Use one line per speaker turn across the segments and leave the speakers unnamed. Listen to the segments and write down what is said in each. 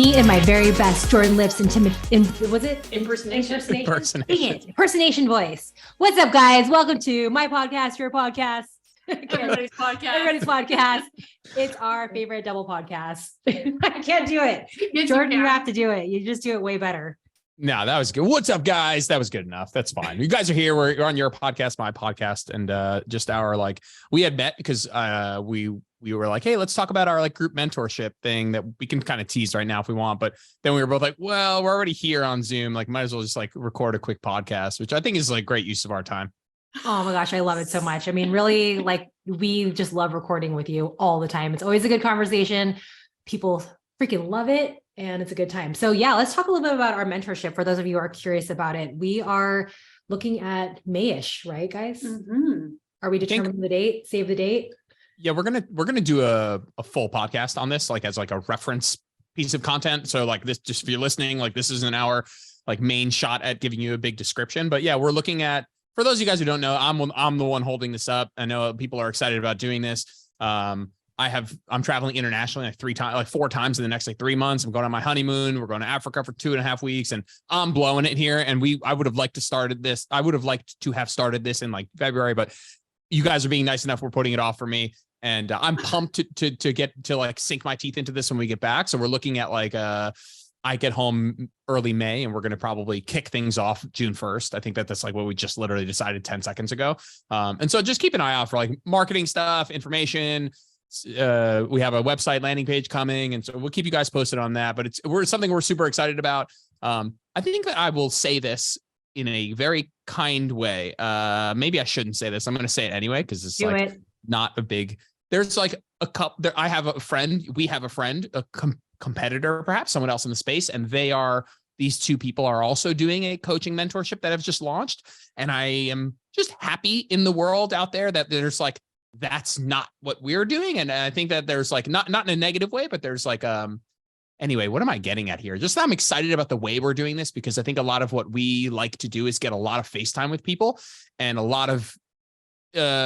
me and my very best Jordan Lips
Impersonation
voice. What's up, guys? Welcome to my podcast, your podcast.
Everybody's
podcast. It's our favorite double podcast. I can't do it. Yes, Jordan, you have to do it. You just do it way better.
No, that was good. What's up, guys? That was good enough. That's fine. You guys are here. We're on your podcast, my podcast, and just our we had met because we were like, hey, let's talk about our group mentorship thing that we can kind of tease right now if we want. But then we were both like, well, we're already here on Zoom. Might as well just record a quick podcast, which I think is great use of our time.
Oh my gosh, I love it so much. I mean, really, we just love recording with you all the time. It's always a good conversation. People freaking love it. And it's a good time. So yeah, let's talk a little bit about our mentorship. For those of you who are curious about it, we are looking at May-ish, right, guys? Mm-hmm. Are we determining the date? Save the date?
Yeah, we're gonna do a full podcast on this, as a reference piece of content. So this, just if you're listening, this isn't our main shot at giving you a big description. But yeah, we're looking at, for those of you guys who don't know, I'm the one holding this up. I know people are excited about doing this. I'm traveling internationally 4 times in the next 3 months. I'm going on my honeymoon. We're going to Africa for 2.5 weeks, and I'm blowing it here. And I would have liked to started this. I would have liked to have started this in February, but you guys are being nice enough. We're putting it off for me, and I'm pumped to get to sink my teeth into this when we get back. So we're looking at I get home early May, and we're going to probably kick things off June 1st. I think that's what we just literally decided 10 seconds ago. And so just keep an eye out for marketing stuff, information. We have a website landing page coming, and so we'll keep you guys posted on that. But we're something we're super excited about. I think that I will say this in a very kind way. Maybe I shouldn't say this. I'm going to say it anyway because it's not a big. There's a couple. I have a friend. We have a friend, a competitor, perhaps someone else in the space, and these two people are also doing a coaching mentorship that have just launched. And I am just happy in the world out there that there's that's not what we're doing. And I think that there's not in a negative way, but there's anyway, what am I getting at here? Just that I'm excited about the way we're doing this, because I think a lot of what we like to do is get a lot of FaceTime with people, and a lot of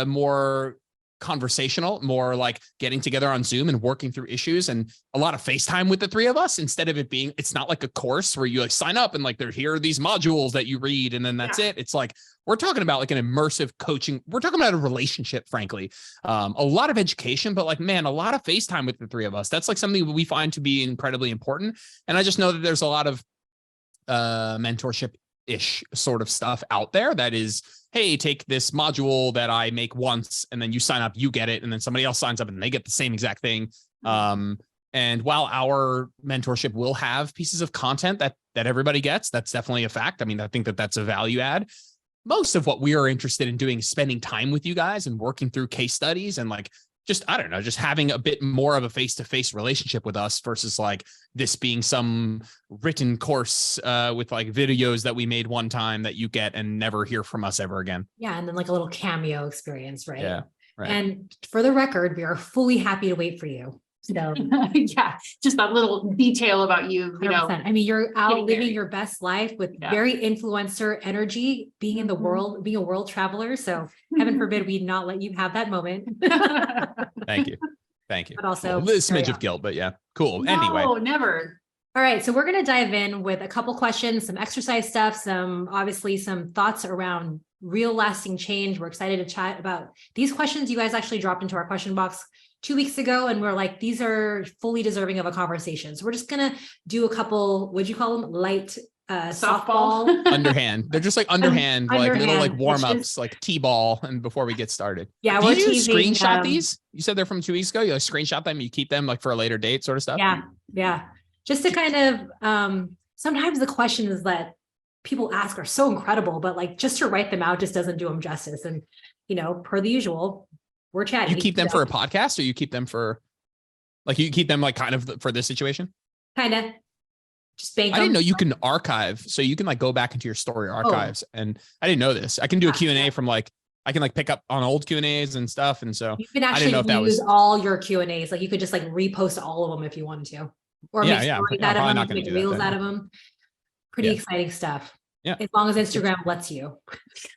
more conversational, more getting together on Zoom and working through issues, and a lot of FaceTime with the three of us, instead of it being, it's not like a course where you sign up and here are these modules that you read and then that's it. It's we're talking about an immersive coaching. We're talking about a relationship, frankly. A lot of education, but man, a lot of FaceTime with the three of us. That's something we find to be incredibly important. And I just know that there's a lot of mentorship-ish sort of stuff out there that is, hey, take this module that I make once, and then you sign up, you get it, and then somebody else signs up and they get the same exact thing. And while our mentorship will have pieces of content that everybody gets, that's definitely a fact. I mean, I think that that's a value add. Most of what we are interested in doing is spending time with you guys and working through case studies and just having a bit more of a face-to-face relationship with us versus this being some written course with videos that we made one time that you get and never hear from us ever again.
Yeah. And then a little cameo experience, right?
Yeah. Right.
And for the record, we are fully happy to wait for you. So
yeah, just that little detail about you,
100%. I mean, you're out living your best life with very influencer energy, being in the world, being a world traveler. So heaven forbid we not let you have that moment.
Thank you.
But also
a smidge of guilt, but yeah, cool.
No,
anyway,
never.
All right. So we're going to dive in with a couple questions, some exercise stuff, obviously some thoughts around real lasting change. We're excited to chat about these questions. You guys actually dropped into our question box 2 weeks ago, and we're these are fully deserving of a conversation. So we're just going to do a couple, what'd you call them? Light softball.
Underhand. They're just underhand, little warm-ups, T-ball, and before we get started.
Yeah.
Did you screenshot these? You said they're from 2 weeks ago. You screenshot them, you keep them for a later date sort of stuff?
Yeah. Yeah. Just to kind of, sometimes the questions that people ask are so incredible, but just to write them out just doesn't do them justice. And, per the usual, we're chatting.
You keep them for a podcast, or you keep them for kind of for this situation?
Kind of. Just bank.
I didn't know you can archive, so you can go back into your story archives. And I didn't know this. I can do a Q&A from I can pick up on old Q&As and stuff. And so
you can actually use all your Q&As. You could just repost all of them if you wanted to, or make stories out of them, make reels out of them. Pretty exciting stuff.
Yeah.
As long as Instagram lets you.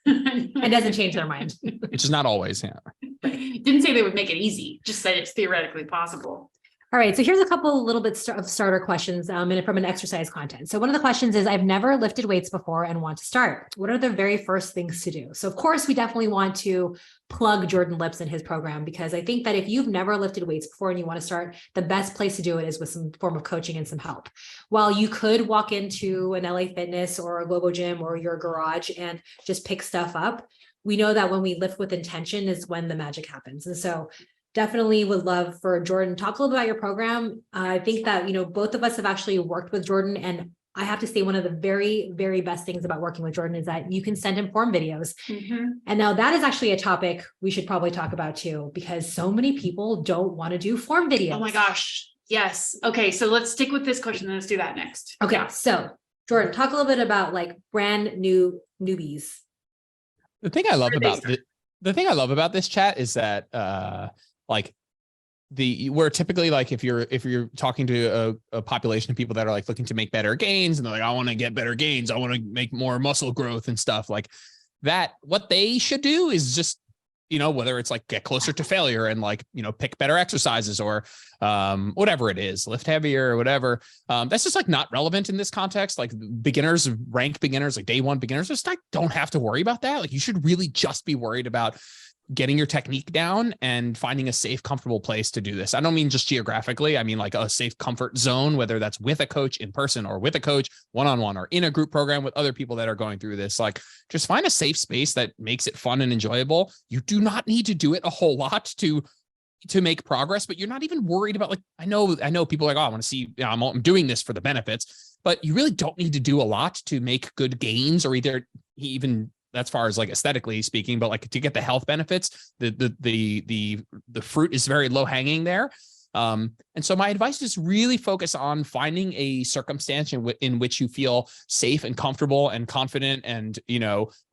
It doesn't change their mind.
Which is not always. Yeah.
Didn't say they would make it easy, just said it's theoretically possible.
All right, so here's a couple little bits of starter questions from an exercise content. So one of the questions is, I've never lifted weights before and want to start. What are the very first things to do? So of course, we definitely want to plug Jordan Lips and his program, because I think that if you've never lifted weights before and you want to start, the best place to do it is with some form of coaching and some help. While you could walk into an LA Fitness or a Globo Gym or your garage and just pick stuff up, we know that when we lift with intention is when the magic happens. And so definitely would love for Jordan, talk a little bit about your program. I think that, both of us have actually worked with Jordan, and I have to say one of the very, very best things about working with Jordan is that you can send him form videos. And now that is actually a topic we should probably talk about too, because so many people don't want to do form videos.
Oh my gosh. Yes. Okay. So let's stick with this question and let's do that next.
Okay. So Jordan, talk a little bit about like brand new newbies.
The thing I love about the thing I love about this chat is that like we're typically like, if you're talking to a population of people that are like looking to make better gains and they're like, I want to get better gains, I want to make more muscle growth and stuff like that, what they should do is just, whether it's like get closer to failure and like, pick better exercises or whatever it is, lift heavier or whatever. That's just like not relevant in this context. Like beginners, rank beginners, like day one beginners, just like don't have to worry about that. Like you should really just be worried about getting your technique down and finding a safe, comfortable place to do this. I don't mean just geographically. I mean like a safe comfort zone, whether that's with a coach in person or with a coach one-on-one or in a group program with other people that are going through this. Like just find a safe space that makes it fun and enjoyable. You do not need to do it a whole lot to make progress, but you're not even worried about like, I know people are like, oh, I want to see, I'm doing this for the benefits, but you really don't need to do a lot to make good gains or even as far as like aesthetically speaking, but like to get the health benefits, the fruit is very low hanging there. And so my advice is really focus on finding a circumstance in which you feel safe and comfortable and confident and,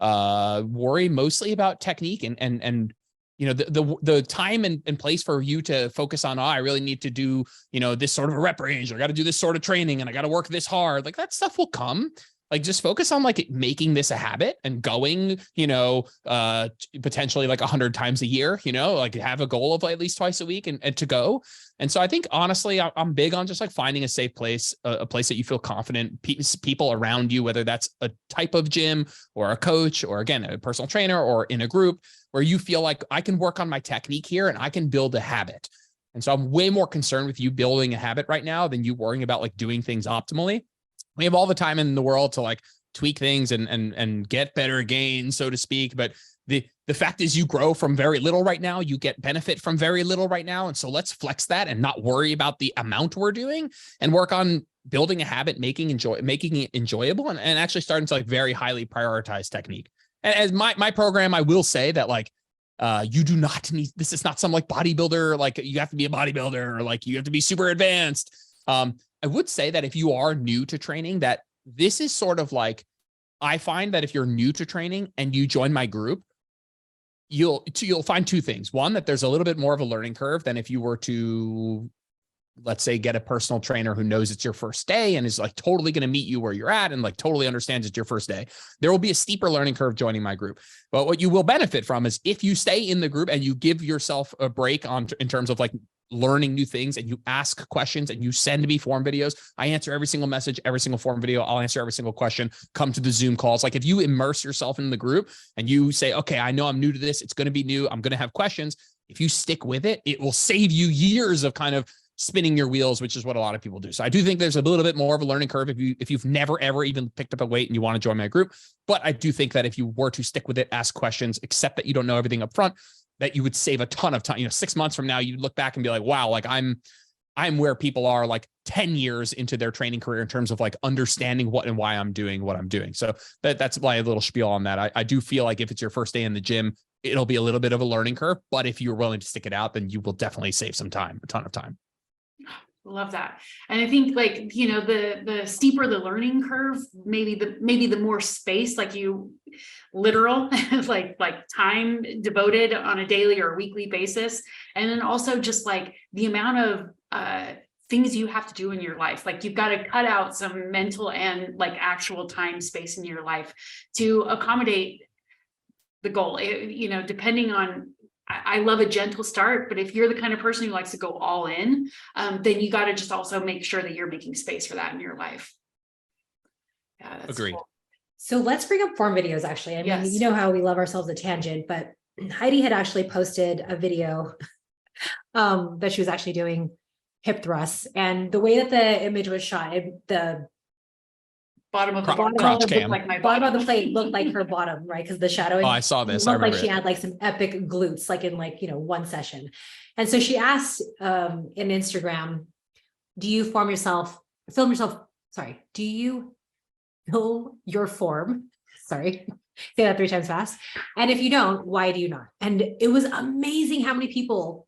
worry mostly about technique and the time and place for you to focus on, I really need to do, this sort of a rep range, or I got to do this sort of training and I got to work this hard. Like that stuff will come. Like just focus on like making this a habit and going, potentially like 100 times a year, like have a goal of at least twice a week and to go. And so I think honestly, I'm big on just like finding a safe place, a place that you feel confident, people around you, whether that's a type of gym or a coach, or again, a personal trainer or in a group where you feel like I can work on my technique here and I can build a habit. And so I'm way more concerned with you building a habit right now than you worrying about like doing things optimally. We have all the time in the world to like tweak things and get better gains, so to speak. But the fact is you grow from very little right now. You get benefit from very little right now. And so let's flex that and not worry about the amount we're doing and work on building a habit, making it enjoyable and actually starting to like very highly prioritize technique. And as my program, I will say that like, you do not need, this is not some like bodybuilder, like you have to be a bodybuilder or like you have to be super advanced. I would say that if you are new to training, that this is sort of like, I find that if you're new to training and you join my group, you'll find two things. One, that there's a little bit more of a learning curve than if you were to, let's say, get a personal trainer who knows it's your first day and is like totally going to meet you where you're at and like totally understands it's your first day. There will be a steeper learning curve joining my group. But what you will benefit from is if you stay in the group and you give yourself a break in terms of like learning new things and you ask questions and you send me form videos. I answer every single message, every single form video. I'll answer every single question. Come to the Zoom calls. Like if you immerse yourself in the group and you say, okay, I know I'm new to this. It's going to be new. I'm going to have questions. If you stick with it, it will save you years of kind of spinning your wheels, which is what a lot of people do. So I do think there's a little bit more of a learning curve if you've never, ever even picked up a weight and you want to join my group. But I do think that if you were to stick with it, ask questions, accept that you don't know everything up front, that you would save a ton of time. 6 months from now, you look back and be like, wow, like I'm where people are like 10 years into their training career in terms of like understanding what and why I'm doing what I'm doing. So that's my little spiel on that. I do feel like if it's your first day in the gym, it'll be a little bit of a learning curve, but if you're willing to stick it out, then you will definitely save some time, a ton of time.
Love that. And I think like, the steeper the learning curve, maybe the more space, like you literal, like time devoted on a daily or weekly basis. And then also just like the amount of things you have to do in your life. Like you've got to cut out some mental and like actual time space in your life to accommodate the goal, depending on I love a gentle start, but if you're the kind of person who likes to go all in, then you got to just also make sure that you're making space for that in your life. Yeah, that's
Agreed.
cool.
So let's bring up form videos, actually. I mean,
Yes.
you know how we love ourselves a tangent, but Heidi had actually posted a video that she was actually doing hip thrusts. And the way that the image was shot, the
Bottom of the
Crotch
bottom
cam.
looked like my
bottom of the plate looked like her bottom, right? Because the shadowing
Oh, I saw this. I
looked like
remember
she
it.
had like some epic glutes, like in like, one session. And so she asked in Instagram, do you film yourself, sorry, do you film your form? Sorry, say that 3 times fast. And if you don't, why do you not? And it was amazing how many people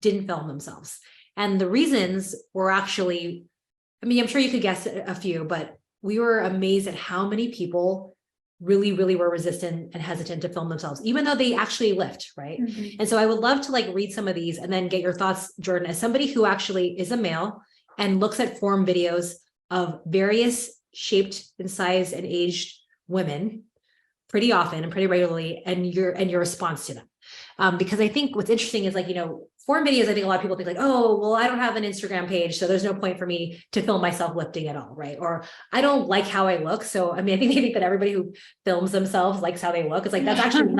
didn't film themselves. And the reasons were actually, I mean, I'm sure you could guess a few, but we were amazed at how many people really, really were resistant and hesitant to film themselves, even though they actually lift, right?
Mhm.
And so I would love to like read some of these and then get your thoughts, Jordan, as somebody who actually is a male and looks at form videos of various shaped and sized and aged women pretty often and pretty regularly, and your response to them. Because I think what's interesting is like, form videos, I think a lot of people think like, oh, well, I don't have an Instagram page, so there's no point for me to film myself lifting at all, right? Or I don't like how I look. So, I mean, I think they think that everybody who films themselves likes how they look. It's like, that's actually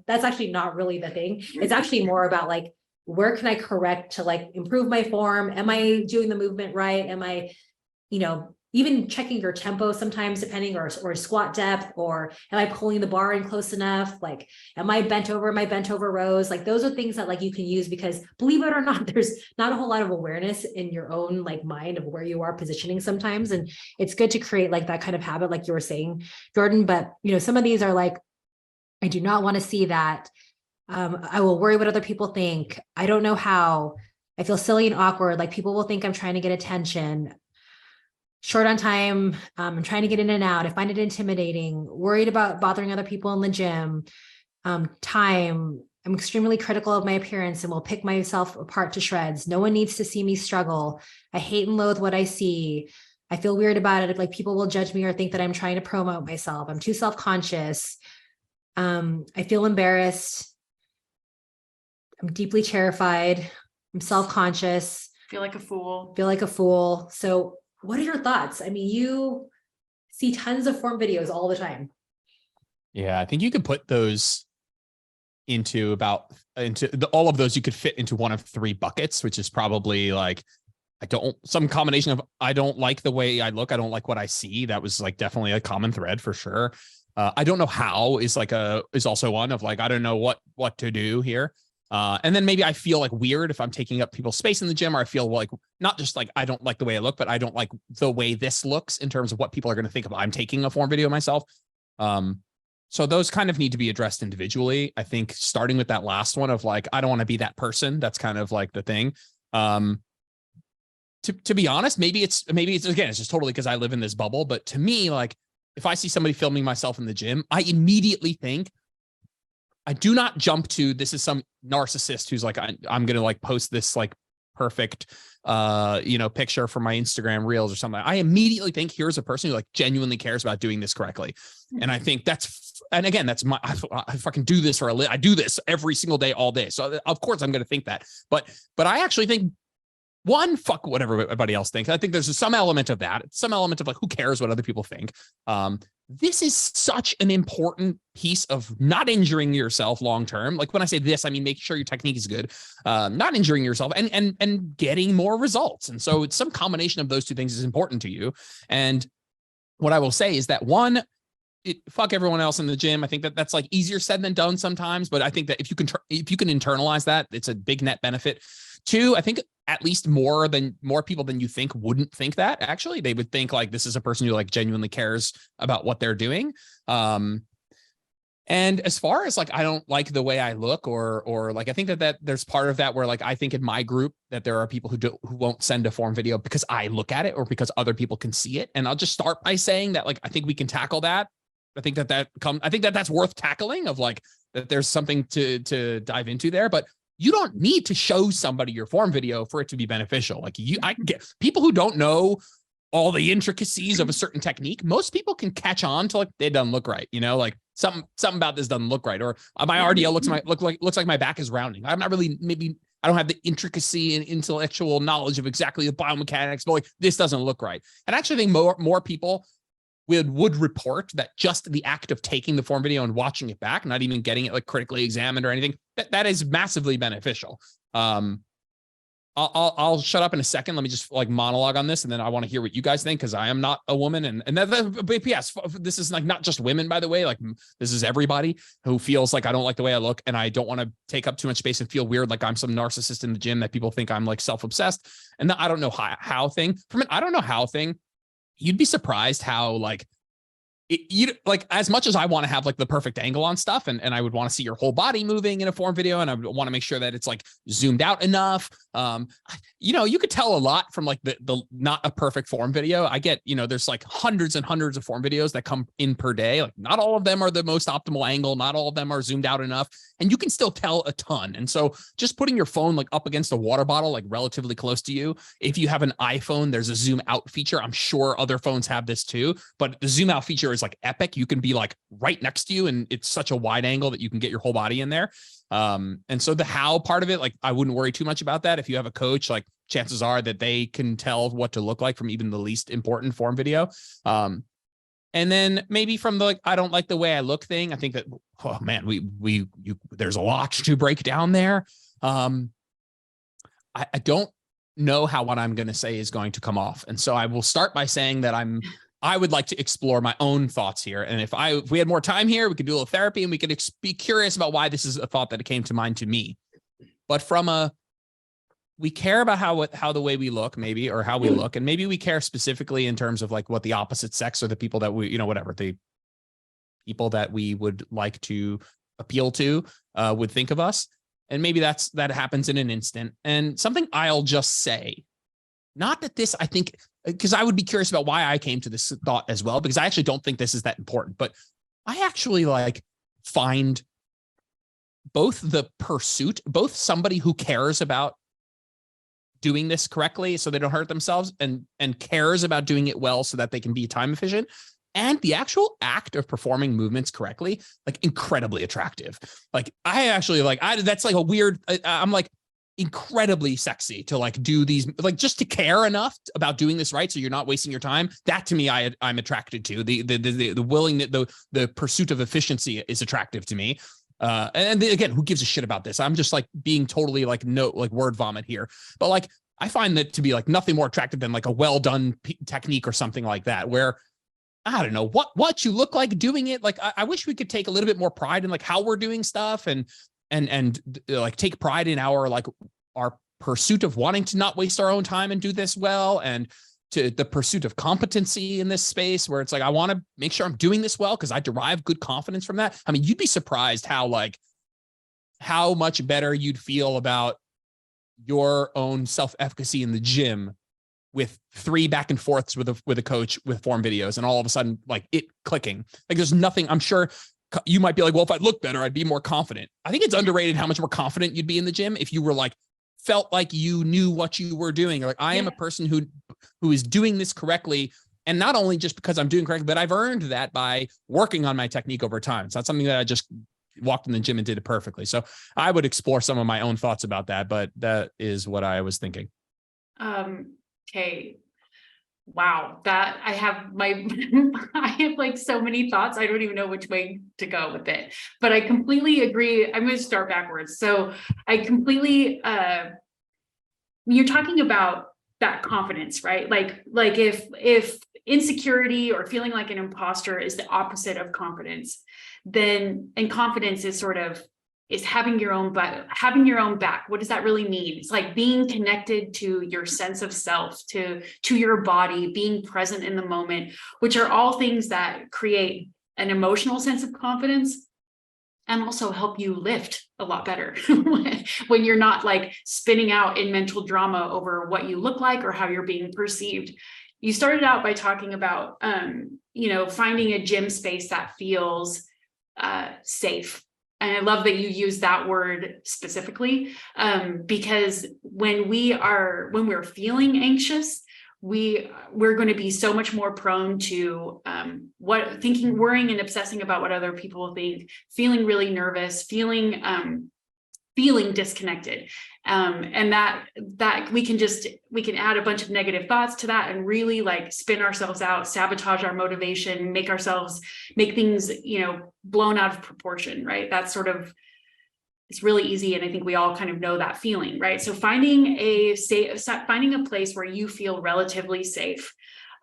that's actually not really the thing. It's actually more about like, where can I correct to like improve my form? Am I doing the movement right? Am I, even checking your tempo sometimes depending or squat depth, or am I pulling the bar in close enough? Like, am I bent over rows? Like those are things that like you can use, because believe it or not, there's not a whole lot of awareness in your own like mind of where you are positioning sometimes. And it's good to create like that kind of habit, like you were saying, Jordan, but some of these are like, I do not want to see that. I will worry what other people think. I don't know how. I feel silly and awkward. Like people will think I'm trying to get attention. Short on time, I'm trying to get in and out. I find it intimidating, worried about bothering other people in the gym. Time, I'm extremely critical of my appearance and will pick myself apart to shreds. No one needs to see me struggle. I hate and loathe what I see. I feel weird about it. If like people will judge me or think that I'm trying to promote myself. I'm too self-conscious. I feel embarrassed. I'm deeply terrified. I'm self-conscious.
Feel like a fool.
So what are your thoughts? I mean, you see tons of form videos all the time. Yeah,
I think you could put those all of those you could fit into one of 3 buckets, which is probably like, some combination of, I don't like the way I look. I don't like what I see. That was like definitely a common thread for sure. I don't know how is also one of like, I don't know what to do here. And then maybe I feel like weird if I'm taking up people's space in the gym, or I feel like not just like, I don't like the way I look, but I don't like the way this looks in terms of what people are going to think of I'm taking a form video myself. So those kind of need to be addressed individually. I think starting with that last one of like, I don't want to be that person. That's kind of like the thing. To be honest, maybe it's again, it's just totally because I live in this bubble. But to me, like if I see somebody filming myself in the gym, I immediately think, I do not jump to, this is some narcissist who's like, I'm going to like post this like perfect, picture for my Instagram reels or something. I immediately think here's a person who like genuinely cares about doing this correctly. And I think and again, that's I fucking do this I do this every single day, all day. So of course I'm going to think that, but I actually think fuck what everybody else thinks. I think there's some element of that, some element of like, who cares what other people think? This is such an important piece of not injuring yourself long-term. Like when I say this, I mean, make sure your technique is good, not injuring yourself and getting more results. And so it's some combination of those 2 things is important to you. And what I will say is that fuck everyone else in the gym. I think that's like easier said than done sometimes, but I think that if you can internalize that, it's a big net benefit. 2, I think at least more people than you think wouldn't think that. Actually, they would think like this is a person who like genuinely cares about what they're doing. And as far as like, I don't like the way I look or like, I think that there's part of that where like, I think in my group that there are people who won't send a form video because I look at it or because other people can see it. And I'll just start by saying that like, I think we can tackle that. I think that's worth tackling, of like, that there's something to dive into there, but you don't need to show somebody your form video for it to be beneficial. Like I get people who don't know all the intricacies of a certain technique. Most people can catch on to like, they don't look right. Like something about this doesn't look right, or my RDL looks like my back is rounding. I'm not really, maybe I don't have the intricacy and intellectual knowledge of exactly the biomechanics, but like this doesn't look right. And I actually think more people would report that just the act of taking the form video and watching it back, not even getting it like critically examined or anything, that is massively beneficial. I'll shut up in a second. Let me just like monologue on this, and then I want to hear what you guys think, because I am not a woman, but yes, this is like not just women, by the way. Like this is everybody who feels like I don't like the way I look, and I don't want to take up too much space and feel weird, like I'm some narcissist in the gym that people think I'm like self-obsessed. And the I don't know how thing from an I don't know how thing, you'd be surprised how like you like, as much as I want to have like the perfect angle on stuff, and I would want to see your whole body moving in a form video, and I would want to make sure that it's like zoomed out enough. You could tell a lot from like the not a perfect form video. I get, there's like hundreds and hundreds of form videos that come in per day. Like not all of them are the most optimal angle. Not all of them are zoomed out enough, and you can still tell a ton. And so just putting your phone like up against a water bottle, like relatively close to you. If you have an iPhone, there's a zoom out feature. I'm sure other phones have this too, but the zoom out feature is like epic. You can be like right next to you, and it's such a wide angle that you can get your whole body in there. And so the how part of it, like I wouldn't worry too much about that. If you have a coach, like chances are that they can tell what to look like from even the least important form video. And then maybe from the, like, I don't like the way I look thing. I think that, oh man, there's a lot to break down there. I don't know how what I'm going to say is going to come off. And so I will start by saying that I would like to explore my own thoughts here. And if we had more time here, we could do a little therapy, and we could be curious about why this is a thought that came to mind to me. But we care about how the way we look, maybe, or how we look. And maybe we care specifically in terms of like what the opposite sex, or the people that we, whatever, the people that we would like to appeal to would think of us. And maybe that happens in an instant. And something I'll just say, not that this, I think, because I would be curious about why I came to this thought as well, because I actually don't think this is that important, but I actually like find both somebody who cares about doing this correctly so they don't hurt themselves, and cares about doing it well so that they can be time efficient, and the actual act of performing movements correctly, like incredibly attractive. Like I actually like, that's like a weird, I'm like, incredibly sexy to like do these, like just to care enough about doing this right so you're not wasting your time. That to me, I'm attracted to. The willingness, the pursuit of efficiency is attractive to me. And again, who gives a shit about this? I'm just like being totally like word vomit here. But like I find that to be like nothing more attractive than like a well done technique or something like that, where I don't know what you look like doing it. Like I wish we could take a little bit more pride in like how we're doing stuff, and like take pride in our pursuit of wanting to not waste our own time and do this well, and to the pursuit of competency in this space, where it's like, I want to make sure I'm doing this well because I derive good confidence from that. I mean, you'd be surprised how much better you'd feel about your own self-efficacy in the gym with 3 back and forths with a coach with form videos, and all of a sudden like it clicking. Like there's nothing, I'm sure you might be like, well, if I look better, I'd be more confident. I think it's underrated how much more confident you'd be in the gym if you were like, felt like you knew what you were doing. Like I am a person who is doing this correctly. And not only just because I'm doing correctly, but I've earned that by working on my technique over time. It's not something that I just walked in the gym and did it perfectly. So I would explore some of my own thoughts about that, but that is what I was thinking.
Okay. Wow. That I have like so many thoughts. I don't even know which way to go with it, but I completely agree. I'm going to start backwards. So I completely, you're talking about that confidence, right? Like if insecurity or feeling like an imposter is the opposite of confidence, then, and confidence is sort of, is having your own back. What does that really mean? It's like being connected to your sense of self, to your body, being present in the moment, which are all things that create an emotional sense of confidence and also help you lift a lot better when you're not like spinning out in mental drama over what you look like or how you're being perceived. You started out by talking about, finding a gym space that feels safe. And I love that you use that word specifically, because when we're feeling anxious, we're going to be so much more prone to worrying and obsessing about what other people think, feeling really nervous, feeling disconnected. And that we can add a bunch of negative thoughts to that and really like spin ourselves out, sabotage our motivation, make things, blown out of proportion, right? That's sort of, it's really easy. And I think we all kind of know that feeling, right? So finding a place where you feel relatively safe.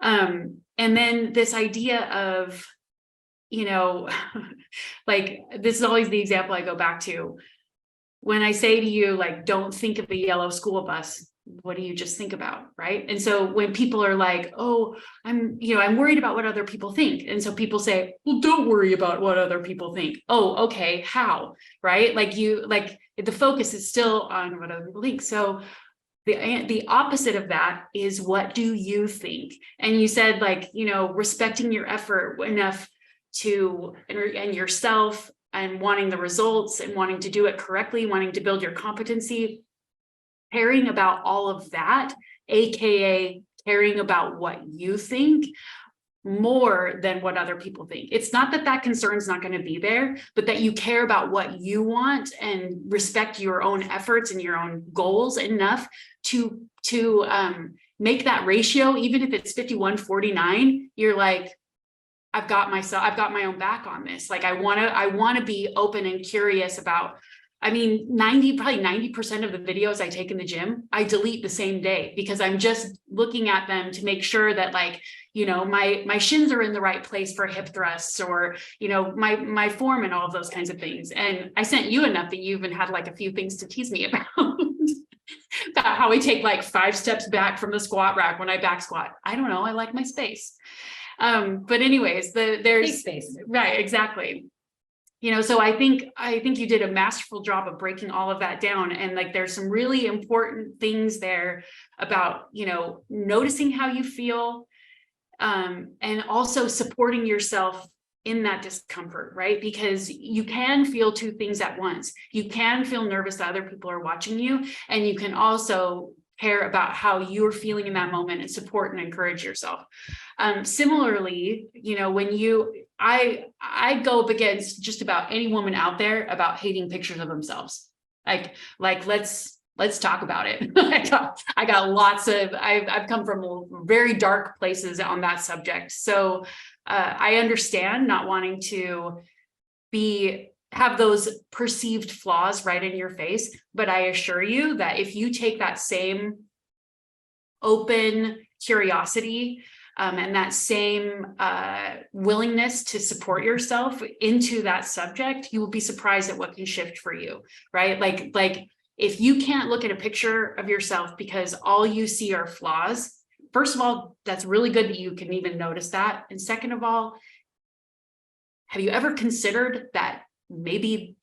And then this idea of, like, this is always the example I go back to. When I say to you, like, don't think of the yellow school bus, what do you just think about, right? And so when people are like, oh, I'm worried about what other people think. And so people say, well, don't worry about what other people think. Oh, okay, how, right? Like the focus is still on what other people think. So the opposite of that is, what do you think? And you said, like, respecting your effort enough and yourself, and wanting the results and wanting to do it correctly, wanting to build your competency, caring about all of that, AKA caring about what you think more than what other people think. It's not that concern's not going to be there, but that you care about what you want and respect your own efforts and your own goals enough to make that ratio, even if it's 51-49, you're like, I've got my own back on this. Like, I want to be open and curious about, probably 90% of the videos I take in the gym, I delete the same day, because I'm just looking at them to make sure that, like, my shins are in the right place for hip thrusts, or, my form and all of those kinds of things. And I sent you enough that you even had like a few things to tease me about. About how I take like 5 steps back from the squat rack when I back squat. I don't know. I like my space. But anyways, there's
space.
Right, exactly. So I think you did a masterful job of breaking all of that down. And like, there's some really important things there about, noticing how you feel, and also supporting yourself in that discomfort, right? Because you can feel 2 things at once. You can feel nervous that other people are watching you, and you can also care about how you're feeling in that moment and support and encourage yourself. Similarly, when I go up against just about any woman out there about hating pictures of themselves. Like let's talk about it. I got lots of, I've come from very dark places on that subject. So I understand not wanting to have those perceived flaws right in your face, but I assure you that if you take that same open curiosity, and that same willingness to support yourself into that subject, you will be surprised at what can shift for you, right? Like if you can't look at a picture of yourself because all you see are flaws, first of all, that's really good that you can even notice that. And second of all, have you ever considered that maybe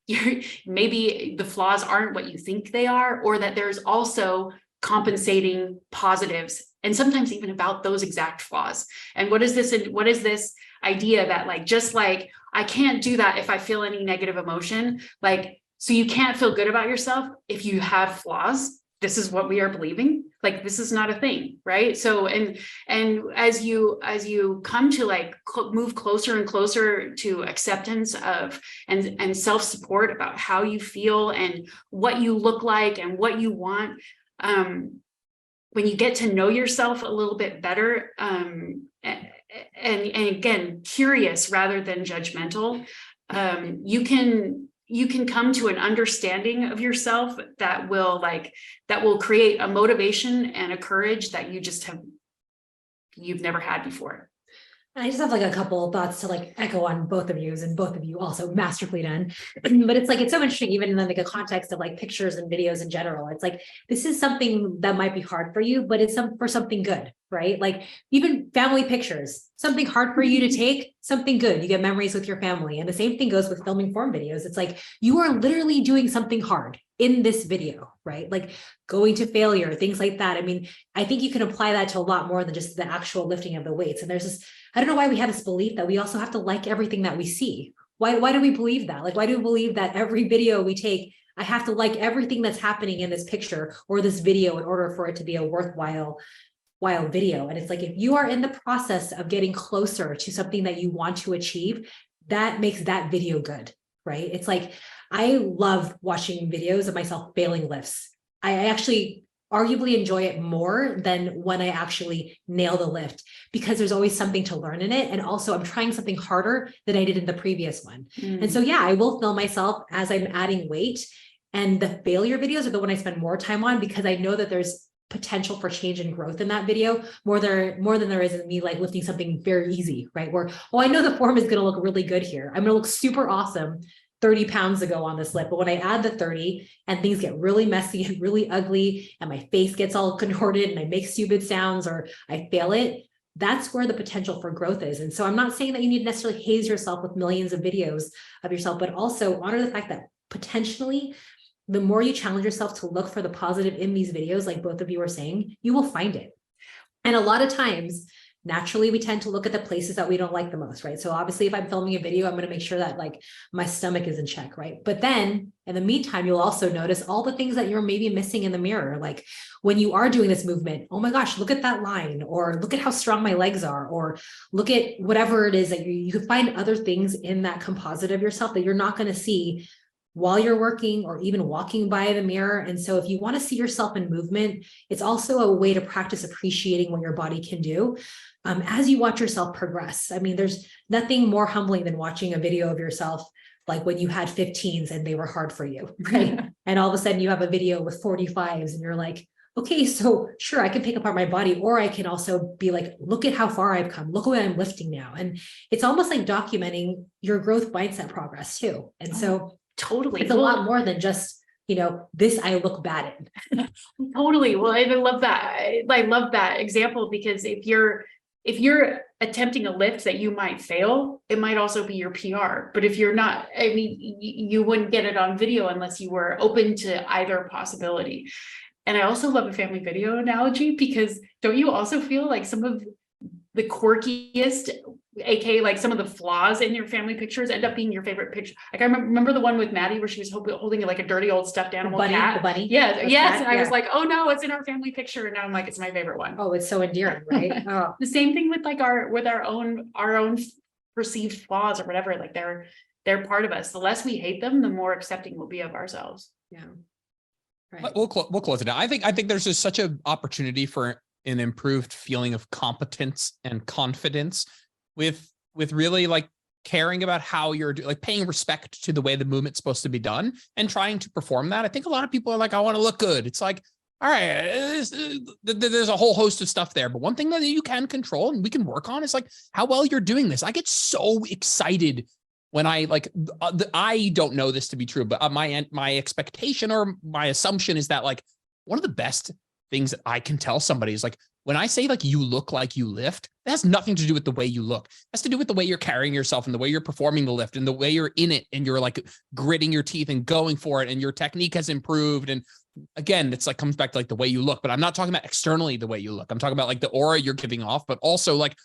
the flaws aren't what you think they are, or that there's also compensating positives, and sometimes even about those exact flaws? And what is this idea that, like, just like I can't do that if I feel any negative emotion, like, so you can't feel good about yourself if you have flaws? This is what we are believing. Like, this is not a thing, right? So, and as you come to like move closer and closer to acceptance of and self-support about how you feel and what you look like and what you want, when you get to know yourself a little bit better, and again, curious rather than judgmental, you can come to an understanding of yourself that will create a motivation and a courage that you've never had before.
And I just have like a couple of thoughts to like echo on both of yous, and both of you also masterfully done. But it's like, it's so interesting, even in like a context of like pictures and videos in general. It's like, this is something that might be hard for you, but it's for something good, right? Like even family pictures, something hard for you to take, something good. You get memories with your family. And the same thing goes with filming form videos. It's like, you are literally doing something hard in this video, right? Like going to failure, things like that. I mean, I think you can apply that to a lot more than just the actual lifting of the weights. And there's this, I don't know why we have this belief that we also have to like everything that we see. Why do we believe that? Like, why do we believe that every video we take, I have to like everything that's happening in this picture or this video in order for it to be a worthwhile while video. And it's like, if you are in the process of getting closer to something that you want to achieve, that makes that video good, right? It's like, I love watching videos of myself failing lifts. I actually arguably enjoy it more than when I actually nail the lift, because there's always something to learn in it. And also I'm trying something harder than I did in the previous one. And so, yeah, I will film myself as I'm adding weight, and the failure videos are the one I spend more time on, because I know that there's potential for change and growth in that video more than there is in me like lifting something very easy, right? Where, oh, I know the form is going to look really good here. I'm going to look super awesome 30 pounds ago on this lift. But when I add the 30 and things get really messy and really ugly, and my face gets all contorted and I make stupid sounds or I fail it, that's where the potential for growth is. And so I'm not saying that you need to necessarily haze yourself with millions of videos of yourself, but also honor the fact that potentially the more you challenge yourself to look for the positive in these videos, like both of you are saying, you will find it. And a lot of times, naturally, we tend to look at the places that we don't like the most, right? So obviously, if I'm filming a video, I'm going to make sure that like my stomach is in check, right? But then in the meantime, you'll also notice all the things that you're maybe missing in the mirror. Like when you are doing this movement, oh my gosh, look at that line, or look at how strong my legs are, or look at whatever it is that you can find other things in that composite of yourself that you're not going to see while you're working or even walking by the mirror. And so if you want to see yourself in movement, it's also a way to practice appreciating what your body can do as you watch yourself progress. I mean, there's nothing more humbling than watching a video of yourself like when you had 15s and they were hard for you, right? And all of a sudden you have a video with 45s and you're like, okay, so sure, I can pick apart my body, or I can also be like, look at how far I've come, look what I'm lifting now. And it's almost like documenting your growth mindset progress too. And so
totally,
it's a lot more than just, this I look bad in.
Totally. Well, I love that. I love that example, because if you're attempting a lift that you might fail, it might also be your PR. But if you're not, I mean, you wouldn't get it on video unless you were open to either possibility. And I also love a family video analogy, because don't you also feel like some of the quirkiest, aka like some of the flaws in your family pictures end up being your favorite picture? Like I remember the one with Maddie where she was holding like a dirty old stuffed animal cat.
The bunny.
Yes. Cat, and I was like, oh no, it's in our family picture. And now I'm like, it's my favorite one.
Oh, it's so endearing, right? Oh.
The same thing with like our own perceived flaws or whatever. Like they're part of us. The less we hate them, the more accepting we'll be of ourselves.
Yeah. Right.
We'll close it out. I think there's just such an opportunity for an improved feeling of competence and confidence with really like caring about how you're like paying respect to the way the movement's supposed to be done and trying to perform that. I think a lot of people are like, I want to look good. It's like, all right, there's a whole host of stuff there, but one thing that you can control and we can work on is like how well you're doing this. I get so excited when I I don't know this to be true, but my expectation or my assumption is that like one of the best things that I can tell somebody is like, when I say like you look like you lift, that has nothing to do with the way you look. It has to do with the way you're carrying yourself and the way you're performing the lift and the way you're in it and you're like gritting your teeth and going for it and your technique has improved. And again, it's like comes back to like the way you look, but I'm not talking about externally the way you look. I'm talking about like the aura you're giving off, but also like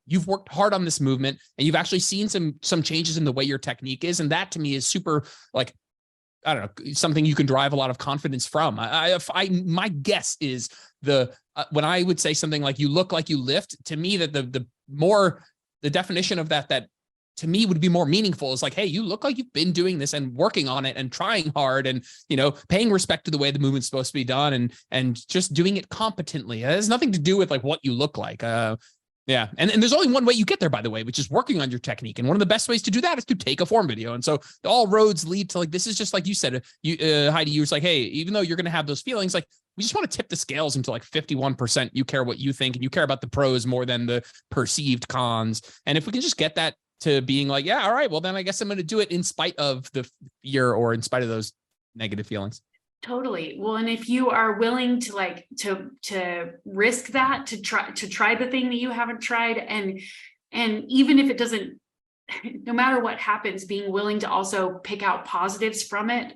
you've worked hard on this movement and you've actually seen some changes in the way your technique is. And that to me is super like, I don't know, something you can derive a lot of confidence from. My guess is when I would say something like you look like you lift, to me that the definition of that to me would be more meaningful is like, hey, you look like you've been doing this and working on it and trying hard and, paying respect to the way the movement's supposed to be done and just doing it competently. It has nothing to do with like what you look like. Yeah. And there's only one way you get there, by the way, which is working on your technique. And one of the best ways to do that is to take a form video. And so all roads lead to like, this is just like you said, Heidi, you was like, hey, even though you're going to have those feelings, like we just want to tip the scales into like 51%. You care what you think and you care about the pros more than the perceived cons. And if we can just get that to being like, yeah, all right, well, then I guess I'm going to do it in spite of the fear or in spite of those negative feelings.
Totally. Well, and if you are willing to like to risk that, to try the thing that you haven't tried, and even if it doesn't, no matter what happens, being willing to also pick out positives from it.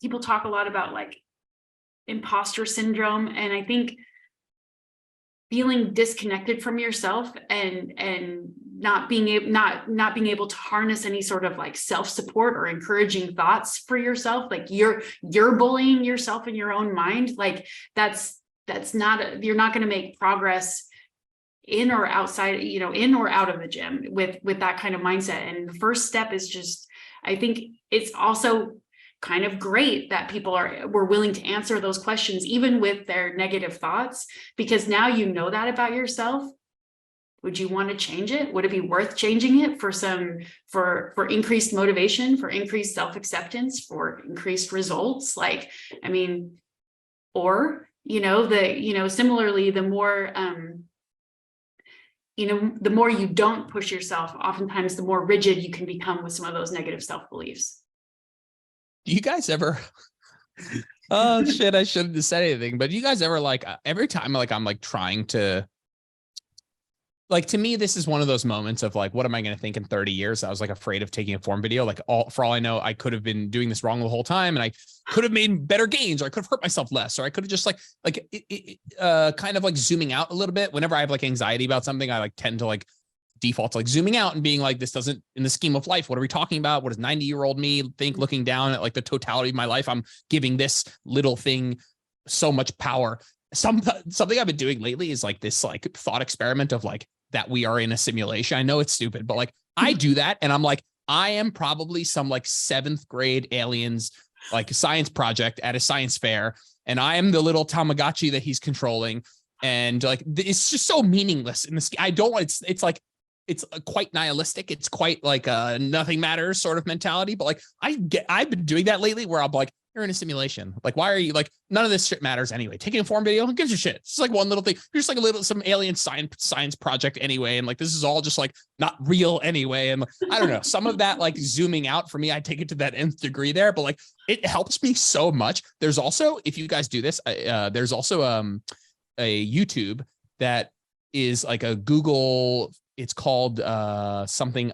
People talk a lot about like imposter syndrome, and I think feeling disconnected from yourself and not being able to harness any sort of like self-support or encouraging thoughts for yourself, like you're bullying yourself in your own mind, like that's you're not going to make progress in or outside, in or out of the gym with that kind of mindset. And the first step is just, I think it's also kind of great that people were willing to answer those questions, even with their negative thoughts, because now you know that about yourself. Would you want to change it? Would it be worth changing it for increased motivation, for increased self-acceptance, for increased results? Like, I mean, or, similarly, the more, the more you don't push yourself, oftentimes the more rigid you can become with some of those negative self-beliefs.
Do you guys ever, oh shit, I shouldn't have said anything, but do you guys ever every time I'm trying to, to me, this is one of those moments of what am I going to think in 30 years? I was afraid of taking a form video. For all I know, I could have been doing this wrong the whole time, and I could have made better gains, or I could have hurt myself less, or I could have just kind of zooming out a little bit. Whenever I have anxiety about something, I tend to default to zooming out and being this doesn't, in the scheme of life, what are we talking about? What does 90-year-old me think, looking down at the totality of my life? I'm giving this little thing so much power. Something I've been doing lately is this thought experiment of that we are in a simulation. I know it's stupid, but I do that, and I'm I am probably some 7th grade aliens science project at a science fair, and I am the little Tamagotchi that he's controlling, and it's just so meaningless in this. I don't want it's quite nihilistic. It's quite nothing matters sort of mentality, but I've been doing that lately where I'm you're in a simulation. Why are you none of this shit matters anyway? Taking a form video, who gives a shit? It's just one little thing. You're just some alien science project anyway. And this is all just not real anyway. And I don't know, some of that zooming out for me, I take it to that nth degree there, but it helps me so much. There's also, if you guys do this, there's also a YouTube that is a Google, it's called something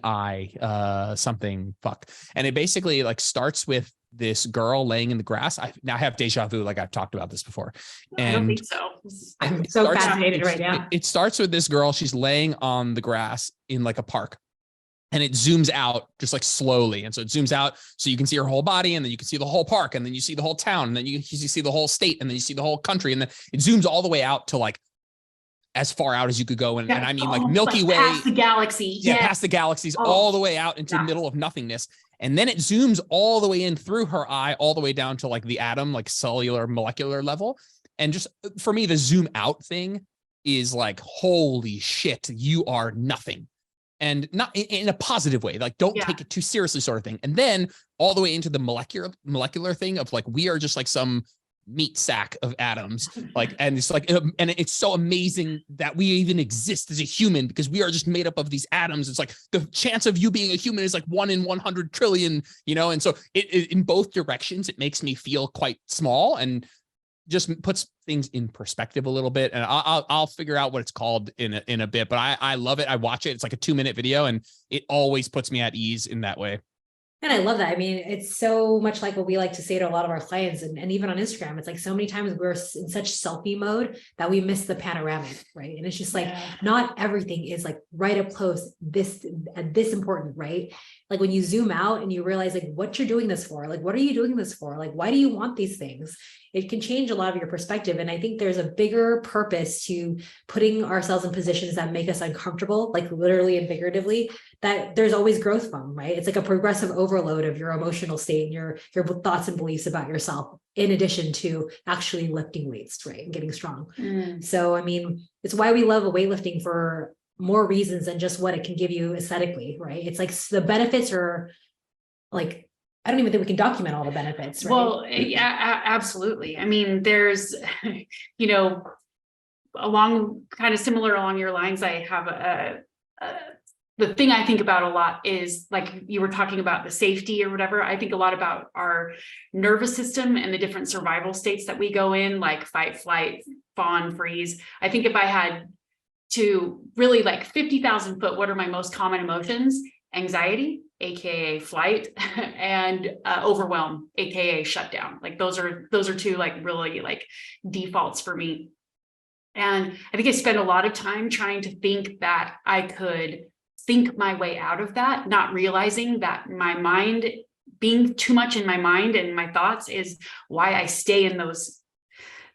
fuck. And it basically starts with this girl laying in the grass. I now have deja vu, I've talked about this before. And
I don't think so.
I'm so fascinated right now.
It starts with this girl. She's laying on the grass in a park, and it zooms out just slowly. And so it zooms out so you can see her whole body, and then you can see the whole park, and then you see the whole town, and then you see the whole state, and then you see the whole country. And then it zooms all the way out to as far out as you could go. And I mean Milky Way.
Past the galaxy.
Yeah, past the galaxies, all the way out into the middle of nothingness. And then it zooms all the way in through her eye, all the way down to the atom, cellular, molecular level. And just for me, the zoom out thing is holy shit, you are nothing. And not in a positive way, don't take it too seriously sort of thing. And then all the way into the molecular thing of we are just some meat sack of atoms, and it's and it's so amazing that we even exist as a human, because we are just made up of these atoms. It's the chance of you being a human is 1 in 100 trillion, and so it in both directions, it makes me feel quite small and just puts things in perspective a little bit. And I'll figure out what it's called in a bit, but I love it. I watch it. It's a 2-minute video, and it always puts me at ease in that way.
And I love that. I mean, it's so much like what we like to say to a lot of our clients, and even on Instagram, it's so many times we're in such selfie mode that we miss the panoramic, right? And it's just not everything is right up close, this important, right? When you zoom out and you realize what you're doing this for, what are you doing this for? Why do you want these things? It can change a lot of your perspective. And I think there's a bigger purpose to putting ourselves in positions that make us uncomfortable, literally and figuratively, that there's always growth from, right? It's a progressive overload of your emotional state and your thoughts and beliefs about yourself, in addition to actually lifting weights, right? And getting strong. So, I mean, it's why we love weightlifting for more reasons than just what it can give you aesthetically, right? It's the benefits are I don't even think we can document all the benefits, right?
Well, yeah, absolutely. I mean, there's, along kind of similar along your lines, I have the thing I think about a lot is you were talking about the safety or whatever. I think a lot about our nervous system and the different survival states that we go in, fight, flight, fawn, freeze. I think if I had to really 50,000 foot, what are my most common emotions? Anxiety, AKA flight, and overwhelm, AKA shutdown. Those are two really defaults for me. And I think I spend a lot of time trying to think that I could think my way out of that, not realizing that my mind, being too much in my mind and my thoughts, is why I stay in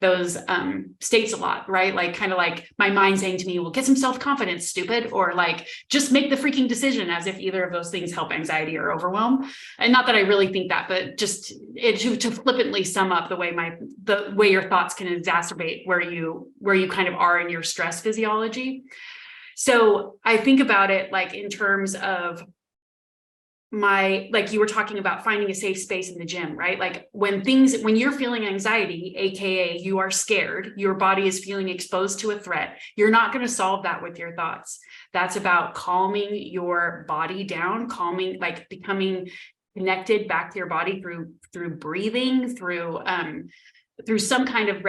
states a lot, right? Like kind of like my mind saying to me, well, get some self-confidence, stupid, or like just make the freaking decision, as if either of those things help anxiety or overwhelm. And not that I really think that, but just to flippantly sum up the way your thoughts can exacerbate where you kind of are in your stress physiology. So I think about it like in terms of like you were talking about finding a safe space in the gym, right? Like when you're feeling anxiety, AKA you are scared, your body is feeling exposed to a threat, you're not going to solve that with your thoughts. That's about calming your body down, like becoming connected back to your body through breathing, through some kind of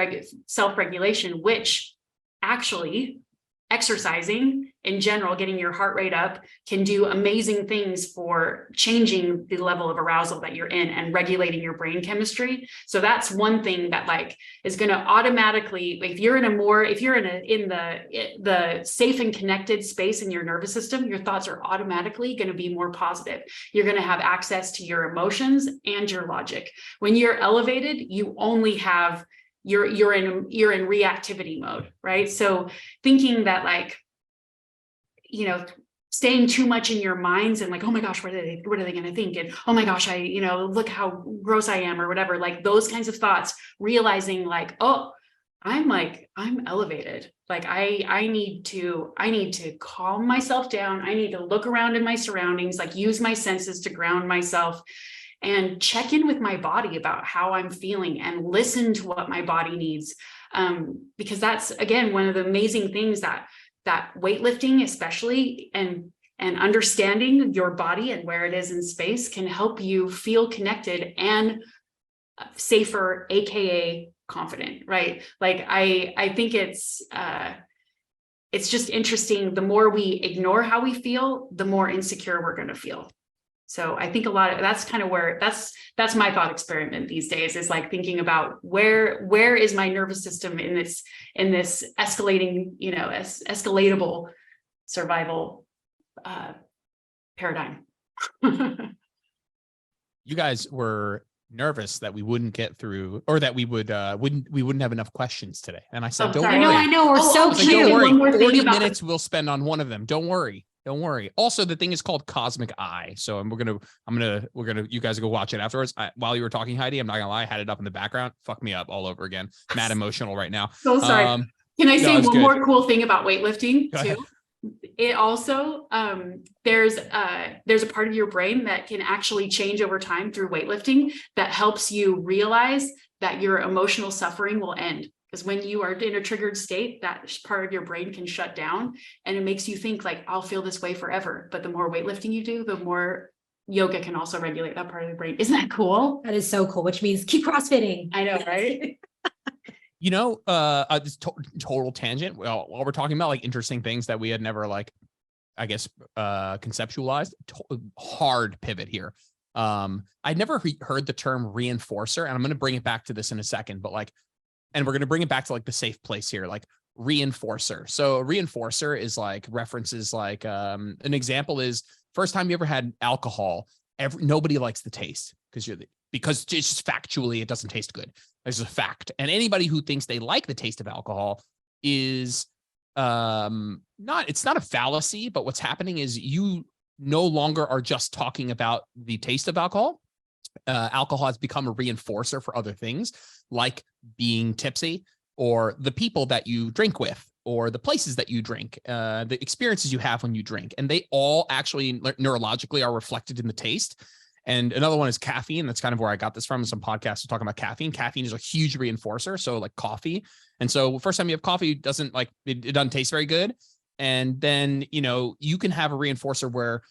self-regulation, which actually exercising in general, getting your heart rate up, can do amazing things for changing the level of arousal that you're in and regulating your brain chemistry. So that's one thing that like is going to automatically, if you're in the safe and connected space in your nervous system, your thoughts are automatically going to be more positive. You're going to have access to your emotions and your logic. When you're elevated, you only have you're in reactivity mode, right? So thinking that like, staying too much in your minds and like, oh my gosh, what are they going to think? And oh my gosh, look how gross I am or whatever, like those kinds of thoughts, realizing like, oh, I'm elevated. Like I need to calm myself down. I need to look around in my surroundings, like use my senses to ground myself and check in with my body about how I'm feeling and listen to what my body needs. Because that's, again, one of the amazing things that weightlifting, especially, and understanding your body and where it is in space can help you feel connected and safer, AKA confident, right? Like I think it's just interesting. The more we ignore how we feel, the more insecure we're going to feel. So I think that's kind of where that's my thought experiment these days, is like thinking about where is my nervous system in this escalating, escalatable survival paradigm.
You guys were nervous that we wouldn't get through, or that we wouldn't have enough questions today. And I said, don't worry.
I know. We're so cute.
Don't worry.
One more thing
40
about
minutes we'll spend on one of them. Don't worry. Also, the thing is called Cosmic Eye. So you guys go watch it afterwards. While you were talking, Heidi, I'm not gonna lie, I had it up in the background. Fuck me up all over again. Mad emotional right now.
So sorry. Can I say one
good.
more cool thing about weightlifting
Go
too?
ahead.
It also, there's a part of your brain that can actually change over time through weightlifting that helps you realize that your emotional suffering will end. Because when you are in a triggered state, that part of your brain can shut down, and it makes you think like, I'll feel this way forever. But the more weightlifting you do, the more yoga can also regulate that part of the brain. Isn't that cool?
That is so cool, which means keep CrossFitting.
I know, right?
This total tangent. Well, while we're talking about like interesting things that we had never conceptualized, hard pivot here. I'd never heard the term reinforcer, and I'm going to bring it back to this in a second, but and we're going to bring it back to like the safe place here, like reinforcer. So a reinforcer is like references, like an example is first time you ever had alcohol, nobody likes the taste because it's just factually, it doesn't taste good. There's a fact. And anybody who thinks they like the taste of alcohol is it's not a fallacy, but what's happening is you no longer are just talking about the taste of alcohol. Alcohol has become a reinforcer for other things, like being tipsy, or the people that you drink with, or the places that you drink, the experiences you have when you drink. And they all actually neurologically are reflected in the taste. And another one is caffeine. That's kind of where I got this from. Some podcasts are talking about caffeine. Caffeine is a huge reinforcer. So like coffee. And so first time you have coffee, it doesn't taste very good. And then, you can have a reinforcer where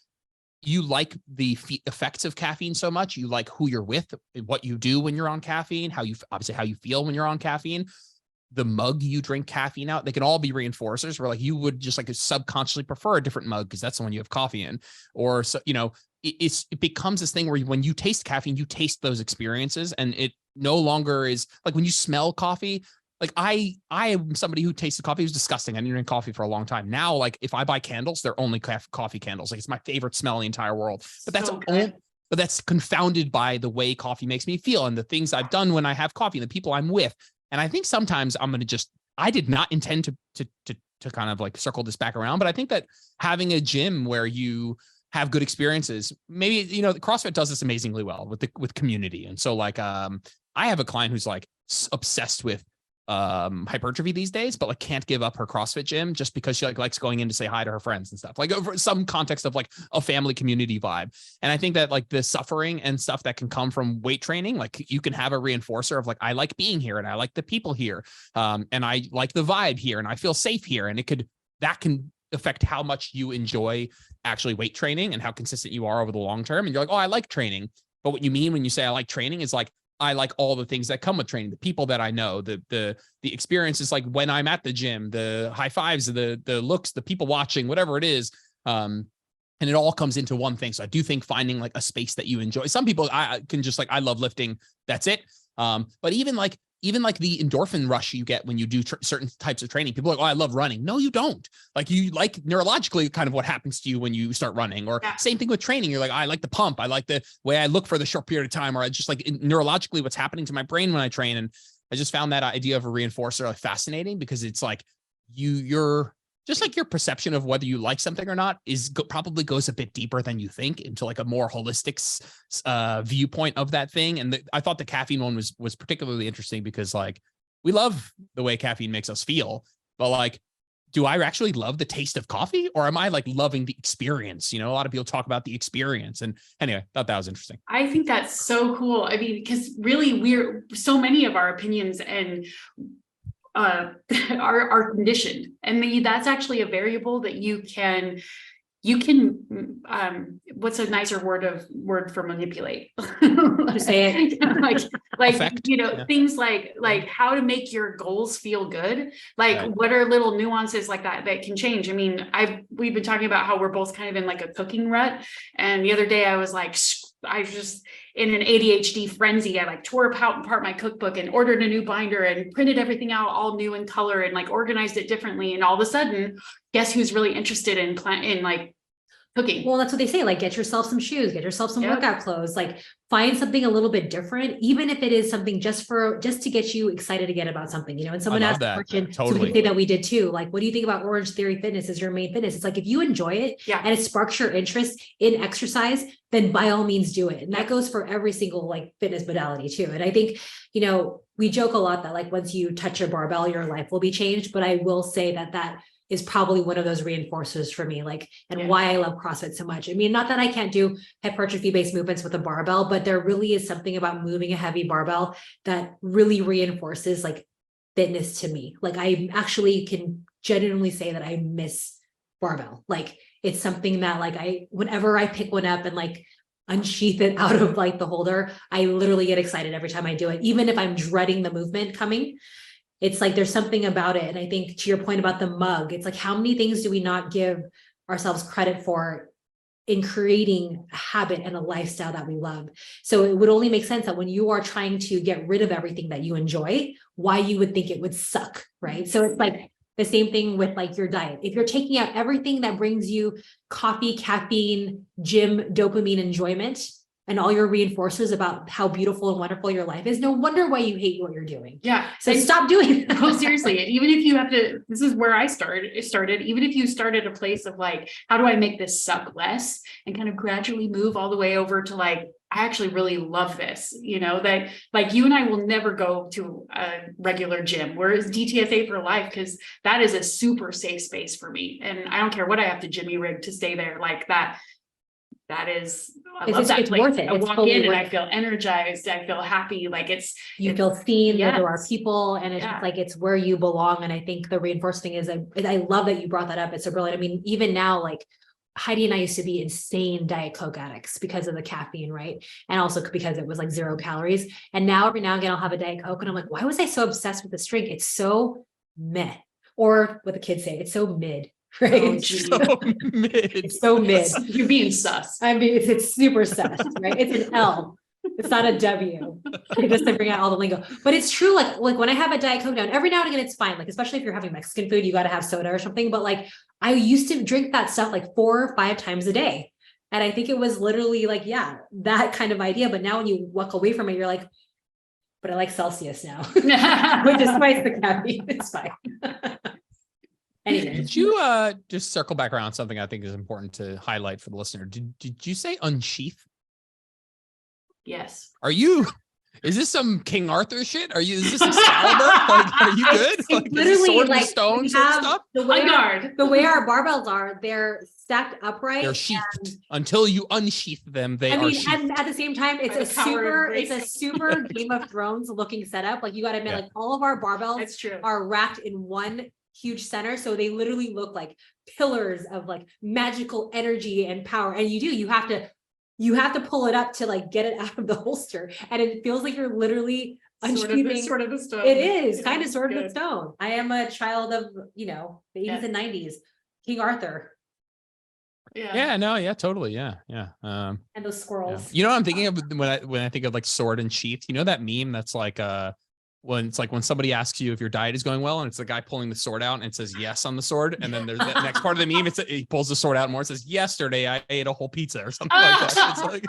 you like the effects of caffeine so much. You like who you're with, what you do when you're on caffeine, how you feel when you're on caffeine, the mug you drink caffeine out. They can all be reinforcers where like you would just like subconsciously prefer a different mug because that's the one you have coffee in. Or so, it becomes this thing where when you taste caffeine, you taste those experiences, and it no longer is like when you smell coffee. Like I am somebody who tasted coffee. It was disgusting. I didn't drink coffee for a long time. Now, like if I buy candles, they're only coffee candles. Like it's my favorite smell in the entire world. But that's confounded by the way coffee makes me feel and the things I've done when I have coffee and the people I'm with. And I think sometimes I did not intend to kind of like circle this back around, but I think that having a gym where you have good experiences, maybe, you know, CrossFit does this amazingly well with community. And so like, I have a client who's like obsessed with hypertrophy these days, but like can't give up her CrossFit gym just because she like likes going in to say hi to her friends and stuff, like over some context of like a family community vibe. And I think that like the suffering and stuff that can come from weight training, like you can have a reinforcer of like, I like being here and I like the people here. And I like the vibe here and I feel safe here. And that can affect how much you enjoy actually weight training and how consistent you are over the long term. And you're like, oh, I like training. But what you mean when you say I like training is like, I like all the things that come with training, the people that I know, the experiences, like when I'm at the gym, the high fives, the looks, the people watching, whatever it is. And it all comes into one thing. So I do think finding like a space that you enjoy. Some people I can just like, I love lifting. That's it. But even like the endorphin rush you get when you do certain types of training, people are like, oh, I love running. No, you don't. Like you like neurologically kind of what happens to you when you start running, or same thing with training. You're like, I like the pump. I like the way I look for the short period of time, or I just like neurologically what's happening to my brain when I train. And I just found that idea of a reinforcer like fascinating, because it's like you're just like your perception of whether you like something or not probably goes a bit deeper than you think into like a more holistic viewpoint of that thing. And I thought the caffeine one was particularly interesting because like we love the way caffeine makes us feel, but like, do I actually love the taste of coffee, or am I like loving the experience? You know, a lot of people talk about the experience, and anyway, thought that was interesting.
I think that's so cool. I mean, because really so many of our opinions and are conditioned, and that's actually a variable that you can what's a nicer word for manipulate?
Just say it.
like
Effect.
you know, things like how to make your goals feel good, like
right.
What are little nuances like that can change. I mean, we've been talking about how we're both kind of in like a cooking rut, and the other day I was just in an ADHD frenzy. I like tore apart my cookbook and ordered a new binder and printed everything out all new in color and like organized it differently. And all of a sudden, guess who's really interested in like cooking?
Well, that's what they say, like get yourself some shoes, get yourself some workout clothes, like find something a little bit different, even if it is something just to get you excited again about something, you know. And someone asked a question, so we can say that we did too. Like, what do you think about Orange Theory Fitness as your main fitness? It's like, if you enjoy it and it sparks your interest in exercise, then by all means do it. And that goes for every single like fitness modality too. And I think, you know, we joke a lot that like once you touch a barbell, your life will be changed. But I will say that is probably one of those reinforcers for me, like, and why I love CrossFit so much. I mean, not that I can't do hypertrophy-based movements with a barbell, but there really is something about moving a heavy barbell that really reinforces like fitness to me. Like I actually can genuinely say that I miss barbell. Like it's something that like whenever I pick one up and like unsheath it out of like the holder, I literally get excited every time I do it, even if I'm dreading the movement coming. It's like, there's something about it. And I think to your point about the mug, it's like, how many things do we not give ourselves credit for in creating a habit and a lifestyle that we love? So it would only make sense that when you are trying to get rid of everything that you enjoy, why you would think it would suck, right? So it's like the same thing with like your diet. If you're taking out everything that brings you coffee, caffeine, gym, dopamine enjoyment, and all your reinforcers about how beautiful and wonderful your life is, no wonder why you hate what you're doing.
Yeah.
So stop doing that.
Oh, seriously. Even if you have to, this is where I started, even if you start at a place of like, how do I make this suck less, and kind of gradually move all the way over to like, I actually really love this, you know, that like you and I will never go to a regular gym, whereas DTSA for life, because that is a super safe space for me. And I don't care what I have to Jimmy rig to stay there, like that. That is, I love that place.
Worth it.
I walk in and I feel energized. I feel happy. Like you
feel seen. There are people, and it's just like, it's where you belong. And I think the reinforcing is, I love that you brought that up. It's so brilliant. I mean, even now, like Heidi and I used to be insane Diet Coke addicts because of the caffeine, right? And also because it was like 0 calories. And now every now and again, I'll have a Diet Coke and I'm like, why was I so obsessed with this drink? It's so meh. Or what the kids say, it's so mid. Right.
Oh,
so mid.
It's so mid.
You're being sus.
I mean, it's super sus, right? It's an L. It's not a W. Just to bring out all the lingo. But it's true. Like when I have a Diet Coke down, every now and again, it's fine. Like, especially if you're having Mexican food, you got to have soda or something. But like, I used to drink that stuff like 4 or 5 times a day. And I think it was literally like, that kind of idea. But now when you walk away from it, you're like, but I like Celsius now, which is twice the caffeine. It's fine. Anyway,
Did you just circle back around something I think is important to highlight for the listener? Did you say unsheath?
Yes.
Is this some King Arthur shit? Is this Excalibur? Like, are you good?
It's
Like, is this
literally
sword and
like
stone
we
sort of
have
stuff?
the way our barbells are, they're stacked upright.
They're sheathed. Until you unsheath them, they
I
are
mean,
sheathed.
and at the same time,
By the power of
it's a
grace.
super Game of Thrones looking setup. Like you got to admit,
Yeah.
like all of our barbells
That's true.
are wrapped in one huge center, so they literally look like pillars of like magical energy and power. And you have to pull it up to like get it out of the holster, and it feels like you're literally unsheathing.
Sort of the stone.
It is
Yeah,
kind of sword in the
good.
stone. I am a child of the 80s
Yeah.
and 90s, King Arthur
Yeah.
Yeah, totally. Yeah.
and those
Yeah.
squirrels.
You know what I'm thinking of when I think of like sword and sheath? You know that meme that's like when it's like when somebody asks you if your diet is going well, and it's the guy pulling the sword out and it says yes on the sword, and then there's that next part of the meme, he pulls the sword out more, it says yesterday I ate a whole pizza or something like that. It's like,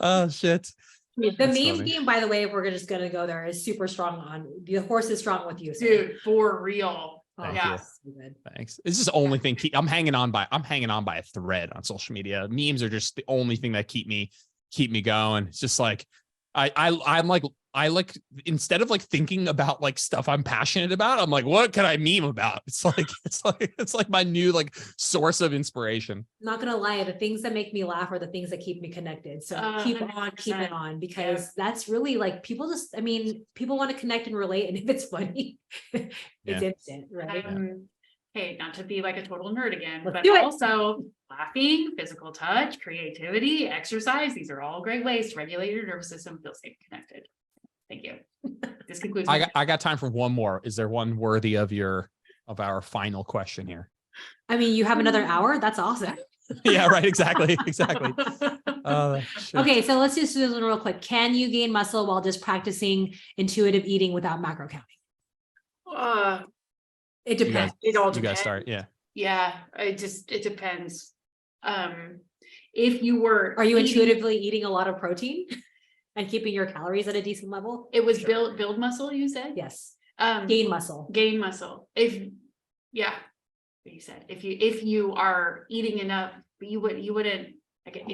oh shit.
The
That's
meme
funny.
game, by the way, if we're just gonna go there, is super strong on the horse is strong with you. So.
Dude, for real.
Oh,
Yeah.
so good.
Thanks. It's just the only thing I'm hanging on by a thread on social media. Memes are just the only thing that keep me going. It's just like I'm like I like, instead of like thinking about like stuff I'm passionate about, I'm like, what can I meme about? It's like my new like source of inspiration.
Not gonna lie, the things that make me laugh are the things that keep me connected. So keep on, keep it
100%.
on, because that's really like people people want to connect and relate. And if it's funny, it's
Yeah.
instant, right?
Hey, not to be like a total nerd again,
Let's
but
do it.
also laughing, physical touch, creativity, exercise. These are all great ways to regulate your nervous system, feel safe and connected. Thank you. This concludes.
I got time for one more. Is there one worthy of our final question here?
I mean, you have another hour. That's awesome.
Yeah, right. Exactly. Shit.
Okay, so let's just do this one real quick. Can you gain muscle while just practicing intuitive eating without macro counting? It depends.
It all
You
depends.
guys start. Yeah.
Yeah, it depends. If you were,
Are you
eating-
intuitively eating a lot of protein and keeping your calories at a decent level?
It was build muscle, you said?
Yes.
Gain
Gain muscle.
muscle. What you said, if you are eating enough, you wouldn't like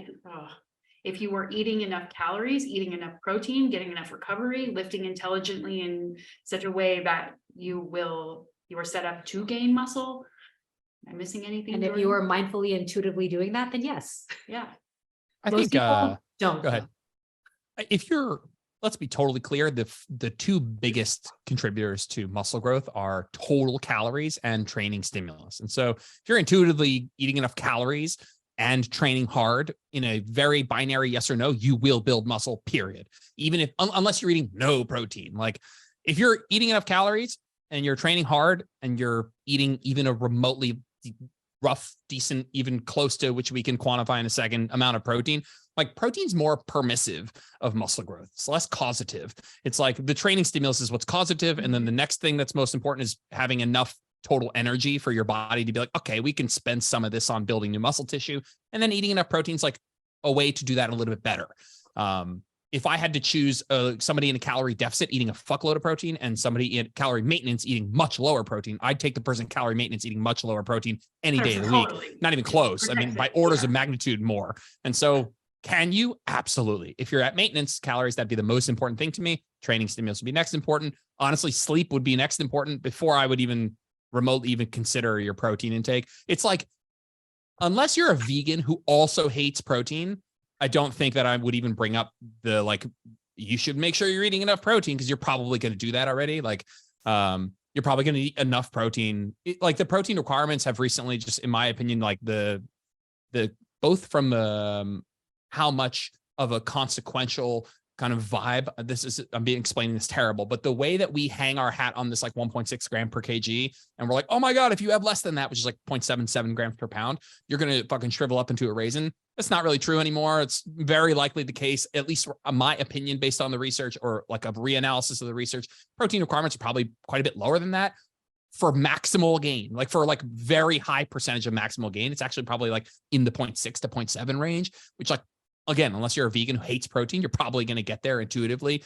if you were eating enough calories, eating enough protein, getting enough recovery, lifting intelligently in such a way that you are set up to gain muscle. Am I missing anything?
And if you are mindfully, intuitively doing that, then yes.
Yeah.
I
Most
think
people don't.
go ahead. Let's be totally clear, the two biggest contributors to muscle growth are total calories and training stimulus. And so if you're intuitively eating enough calories and training hard in a very binary yes or no, you will build muscle, period. Even if, unless you're eating no protein. Like if you're eating enough calories and you're training hard and you're eating even a remotely rough, decent, even close to, which we can quantify in a second, amount of protein, like protein's more permissive of muscle growth. It's less causative. It's like the training stimulus is what's causative. And then the next thing that's most important is having enough total energy for your body to be like, okay, we can spend some of this on building new muscle tissue. And then eating enough protein's like a way to do that a little bit better. If I had to choose somebody in a calorie deficit eating a fuckload of protein and somebody in calorie maintenance eating much lower protein, I'd take the person calorie maintenance eating much lower protein any day of the week.
Totally.
Not even close. I mean, by orders of magnitude more. And so can you? Absolutely. If you're at maintenance calories, that'd be the most important thing to me. Training stimulus would be next important. Honestly, sleep would be next important before I would even remotely even consider your protein intake. It's like, unless you're a vegan who also hates protein, I don't think that I would even bring up the, like, you should make sure you're eating enough protein because you're probably going to do that already. Like, you're probably going to eat enough protein. Like the protein requirements have recently, just in my opinion, like the both from the, how much of a consequential kind of vibe. I'm explaining this terrible, but the way that we hang our hat on this like 1.6 gram per kg, and we're like, oh my God, if you have less than that, which is like 0.77 grams per pound, you're going to fucking shrivel up into a raisin. That's not really true anymore. It's very likely the case, at least my opinion, based on the research or like a reanalysis of the research, protein requirements are probably quite a bit lower than that for maximal gain. Like for like very high percentage of maximal gain, it's actually probably like in the 0.6 to 0.7 range, which like again, unless you're a vegan who hates protein, you're probably going to get there intuitively.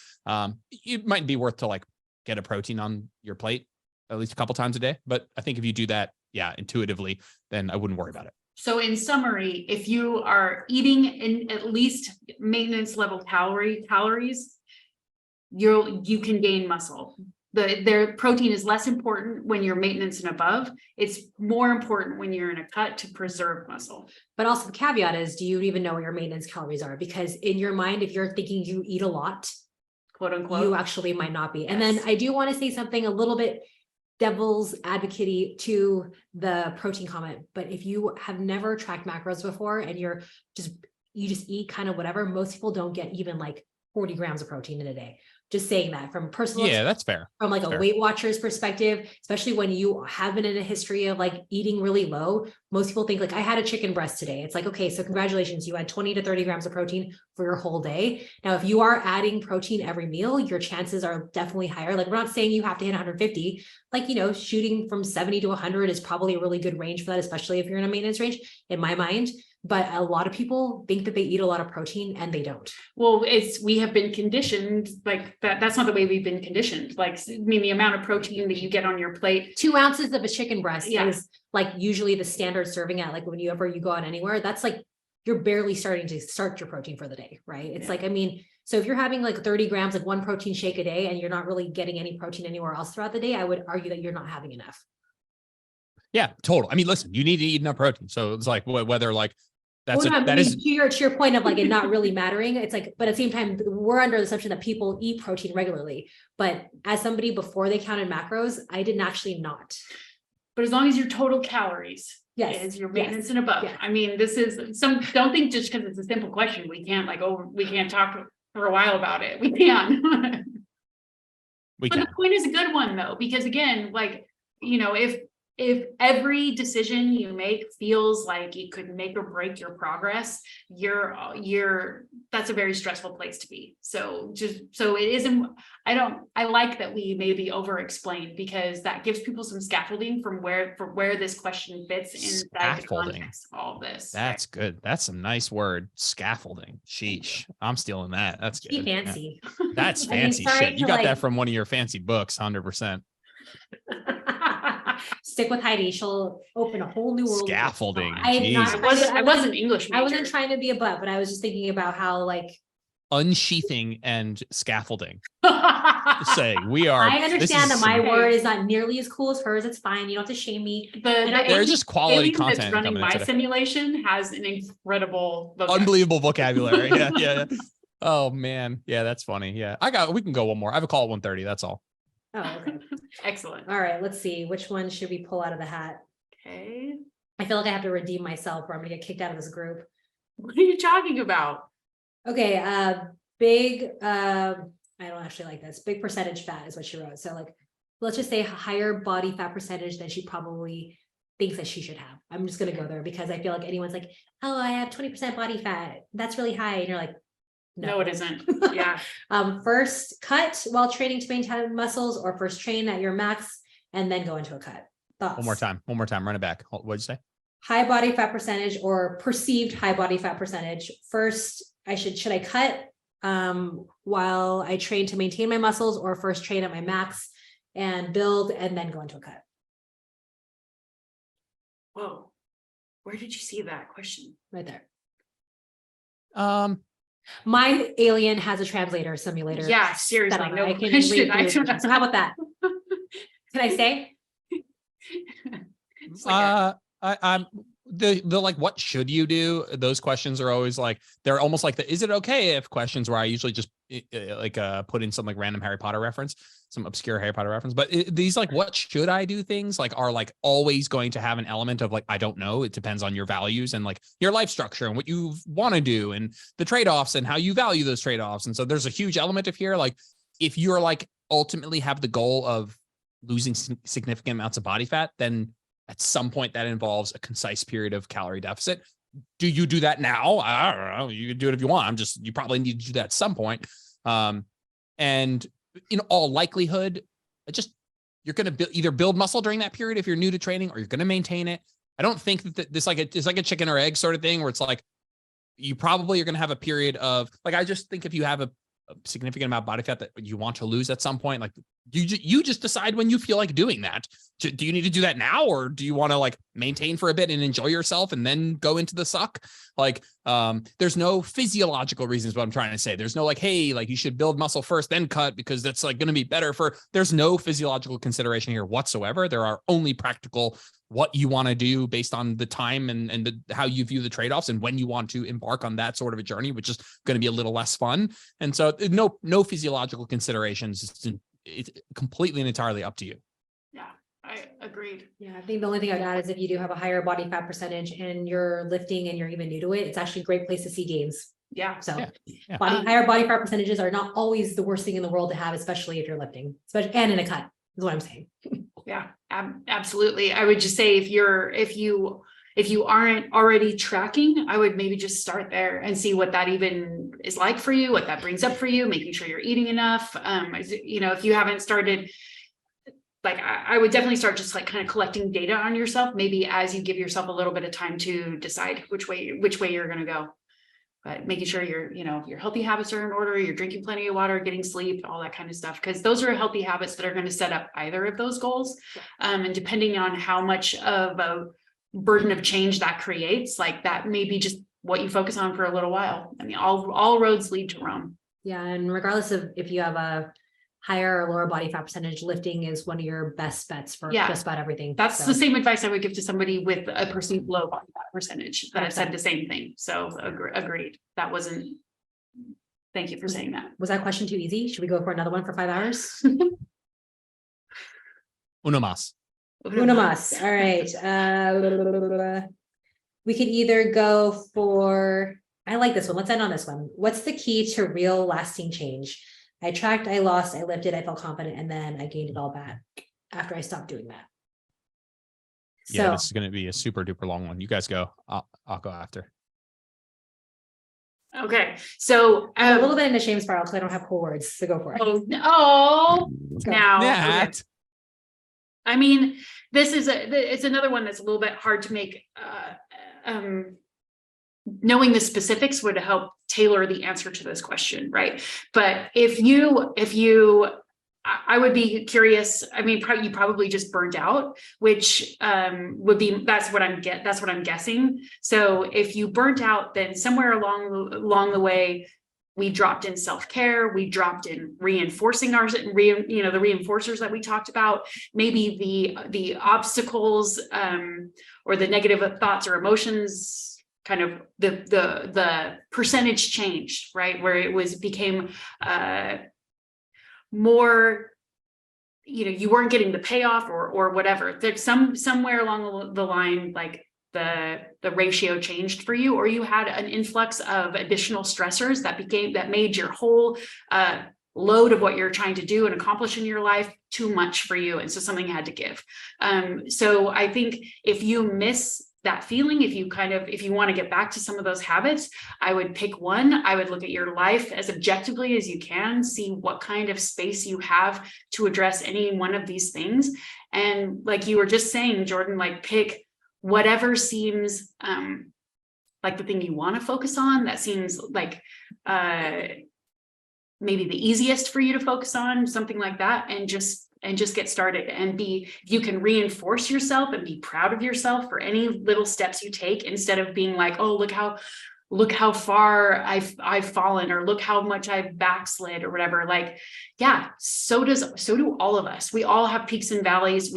It might be worth to like get a protein on your plate at least a couple times a day. But I think if you do that, yeah, intuitively, then I wouldn't worry about it.
So in summary, if you are eating in at least maintenance level calories, you can gain muscle. Their protein is less important when you're maintenance and above. It's more important when you're in a cut to preserve muscle.
But also the caveat is, do you even know what your maintenance calories are? Because in your mind, if you're thinking you eat a lot,
Quote unquote.
you actually might not be. And
Yes.
then I do want to say something a little bit devil's advocate to the protein comment. But if you have never tracked macros before and you just eat kind of whatever, most people don't get even like 40 grams of protein in a day. Just saying that from personal,
Yeah, that's fair.
from like a
Fair.
Weight Watchers perspective, especially when you have been in a history of like eating really low. Most people think like, I had a chicken breast today. It's like, okay, so congratulations, you had 20 to 30 grams of protein for your whole day. Now, if you are adding protein every meal, your chances are definitely higher. Like, we're not saying you have to hit 150, like, you know, shooting from 70 to 100 is probably a really good range for that, especially if you're in a maintenance range, in my mind. But a lot of people think that they eat a lot of protein and they don't.
Well, we have been conditioned like that. That's not the way we've been conditioned. Like, I mean, the amount of protein that you get on your plate.
2 ounces of a chicken breast
Yeah.
is like usually the standard serving at like whenever you go out anywhere, that's like, you're barely starting to start your protein for the day, right? It's
Yeah.
like, I mean, so if you're having like 30 grams, like one protein shake a day, and you're not really getting any protein anywhere else throughout the day, I would argue that you're not having enough.
Yeah, total. I mean, listen, you need to eat enough protein. So it's like whether like that's
Well, no, I
that
mean,
is
to your point of like it not really mattering. It's like, but at the same time, we're under the assumption that people eat protein regularly. But as somebody before they counted macros, I didn't actually not.
But as long as your total calories
Yes.
is your
yes.
maintenance and above.
Yeah.
I mean, this is don't think just because it's a simple question, we can't talk for a while about it. We can.
we
But
can.
the point is a good one though, because again, like, you know, if every decision you make feels like it could make or break your progress, that's a very stressful place to be. So it isn't, I like that we maybe over explain, because that gives people some scaffolding for where this question fits inside the
Scaffolding.
context of all this.
That's good. That's some nice word. Scaffolding. Sheesh. I'm stealing that. That's
Be
good. Yeah.
fancy.
That's
I mean,
fancy
sorry
shit. You
to,
got
like-
that from one of your fancy books, 100%.
Stick with Heidi. She'll open a whole new world.
Scaffolding.
I'm not-
Jesus.
I wasn't English major.
I wasn't trying to be a butt, but I was just thinking about how like
Unsheathing and scaffolding. Say we are.
I understand that my
some-
word is not nearly as cool as hers. It's fine. You don't have to shame me.
There's just quality
alien
content
that's running
coming
my
in today.
simulation has an incredible vocabulary.
Unbelievable vocabulary. Yeah. Oh man. Yeah, that's funny. Yeah. We can go one more. I have a call at 1:30. That's all.
Oh, okay.
Excellent.
All right. Let's see. Which one should we pull out of the hat?
Okay.
I feel like I have to redeem myself or I'm gonna get kicked out of this group.
What are you talking about?
Okay. Big, I don't actually like this. Big percentage fat is what she wrote. So like, let's just say higher body fat percentage than she probably thinks that she should have. I'm just going to go there because I feel like anyone's like, oh, I have 20% body fat. That's really high. And you're like,
No, it isn't. Yeah.
First cut while training to maintain muscles, or first train at your max and then go into a cut. Thoughts?
One more time. Run it back. What'd you say?
High body fat percentage or perceived high body fat percentage. First, should I cut while I train to maintain my muscles, or first train at my max and build and then go into a cut?
Whoa. Where did you see that question?
Right there.
My
Alien has a translator simulator.
Yeah, seriously.
set up.
No
I can
question.
read through it. So how about that? Can I say?
It's like
I'm the like, what should you do? Those questions are always like, they're almost like the, is it okay if questions, where I usually just put in some like random Harry Potter reference, some obscure Harry Potter reference. But these like, what should I do things like are like always going to have an element of like, I don't know. It depends on your values and like your life structure and what you want to do and the trade-offs and how you value those trade-offs. And so there's a huge element of here. Like if you're like ultimately have the goal of losing significant amounts of body fat, then at some point that involves a concise period of calorie deficit. Do you do that now? I don't know. You can do it if you want. You probably need to do that at some point. And in all likelihood, you're going to either build muscle during that period if you're new to training, or you're going to maintain it. I don't think that this it's like a chicken or egg sort of thing where it's like, you probably are going to have a period of like, I just think if you have a significant amount of body fat that you want to lose at some point, like you just decide when you feel like doing that. Do you need to do that now, or do you want to like maintain for a bit and enjoy yourself and then go into the suck? Like, there's no physiological reasons what I'm trying to say. There's no like, hey, like you should build muscle first, then cut because that's like going to be better there's no physiological consideration here whatsoever. There are only practical what you want to do based on the time and how you view the trade-offs and when you want to embark on that sort of a journey, which is going to be a little less fun. And so no physiological considerations. It's completely and entirely up to you.
Yeah, I agreed.
Yeah, I think the only thing I'd add is if you do have a higher body fat percentage and you're lifting and you're even new to it, it's actually a great place to see gains.
Yeah.
So
Yeah.
higher body fat percentages are not always the worst thing in the world to have, especially if you're lifting, and in a cut is what I'm saying.
Yeah, absolutely. I would just say if you aren't already tracking, I would maybe just start there and see what that even is like for you, what that brings up for you, making sure you're eating enough. If you haven't started, like I would definitely start just like kind of collecting data on yourself, maybe as you give yourself a little bit of time to decide which way you're going to go. But making sure your healthy habits are in order, you're drinking plenty of water, getting sleep, all that kind of stuff, because those are healthy habits that are going to set up either of those goals. And depending on how much of a burden of change that creates, like that may be just what you focus on for a little while. I mean, all roads lead to Rome.
Yeah, and regardless of if you have a higher or lower body fat percentage, lifting is one of your best bets for just about everything.
That's the same advice I would give to somebody with a perceived low body fat percentage that said the same thing. So agreed. Thank you for saying that.
Was that question too easy? Should we go for another one for 5 hours?
Uno más.
Uno más. All right. We could either go for, I like this one. Let's end on this one. What's the key to real lasting change? I tracked, I lost, I lifted, I felt confident, and then I gained it all back after I stopped doing that.
Yeah, this is going to be a super duper long one. You guys go. I'll go after.
Okay, so
a little bit in a shame spiral because I don't have cool words, so go for it.
Now.
Yeah.
Okay. I mean, it's another one that's a little bit hard to make. Knowing the specifics would help tailor the answer to this question, right? But I would be curious. I mean, you probably just burned out, which that's what I'm guessing. So if you burnt out, then somewhere along the way, we dropped in self-care, we dropped in reinforcing the reinforcers that we talked about, maybe the obstacles or the negative thoughts or emotions, kind of the percentage changed, right? Where it became more, you weren't getting the payoff or whatever. There's somewhere along the line, like the ratio changed for you, or you had an influx of additional stressors that made your whole load of what you're trying to do and accomplish in your life too much for you. And so something had to give. So I think if you miss that feeling, if you want to get back to some of those habits, I would pick one. I would look at your life as objectively as you can, see what kind of space you have to address any one of these things. And like you were just saying, Jordan, like pick whatever seems like the thing you want to focus on, that seems like maybe the easiest for you to focus on, something like that, and just get started. And you can reinforce yourself and be proud of yourself for any little steps you take, instead of being like, oh, look how far I've fallen, or look how much I've backslid or whatever. Like, yeah, so do all of us. We all have peaks and valleys.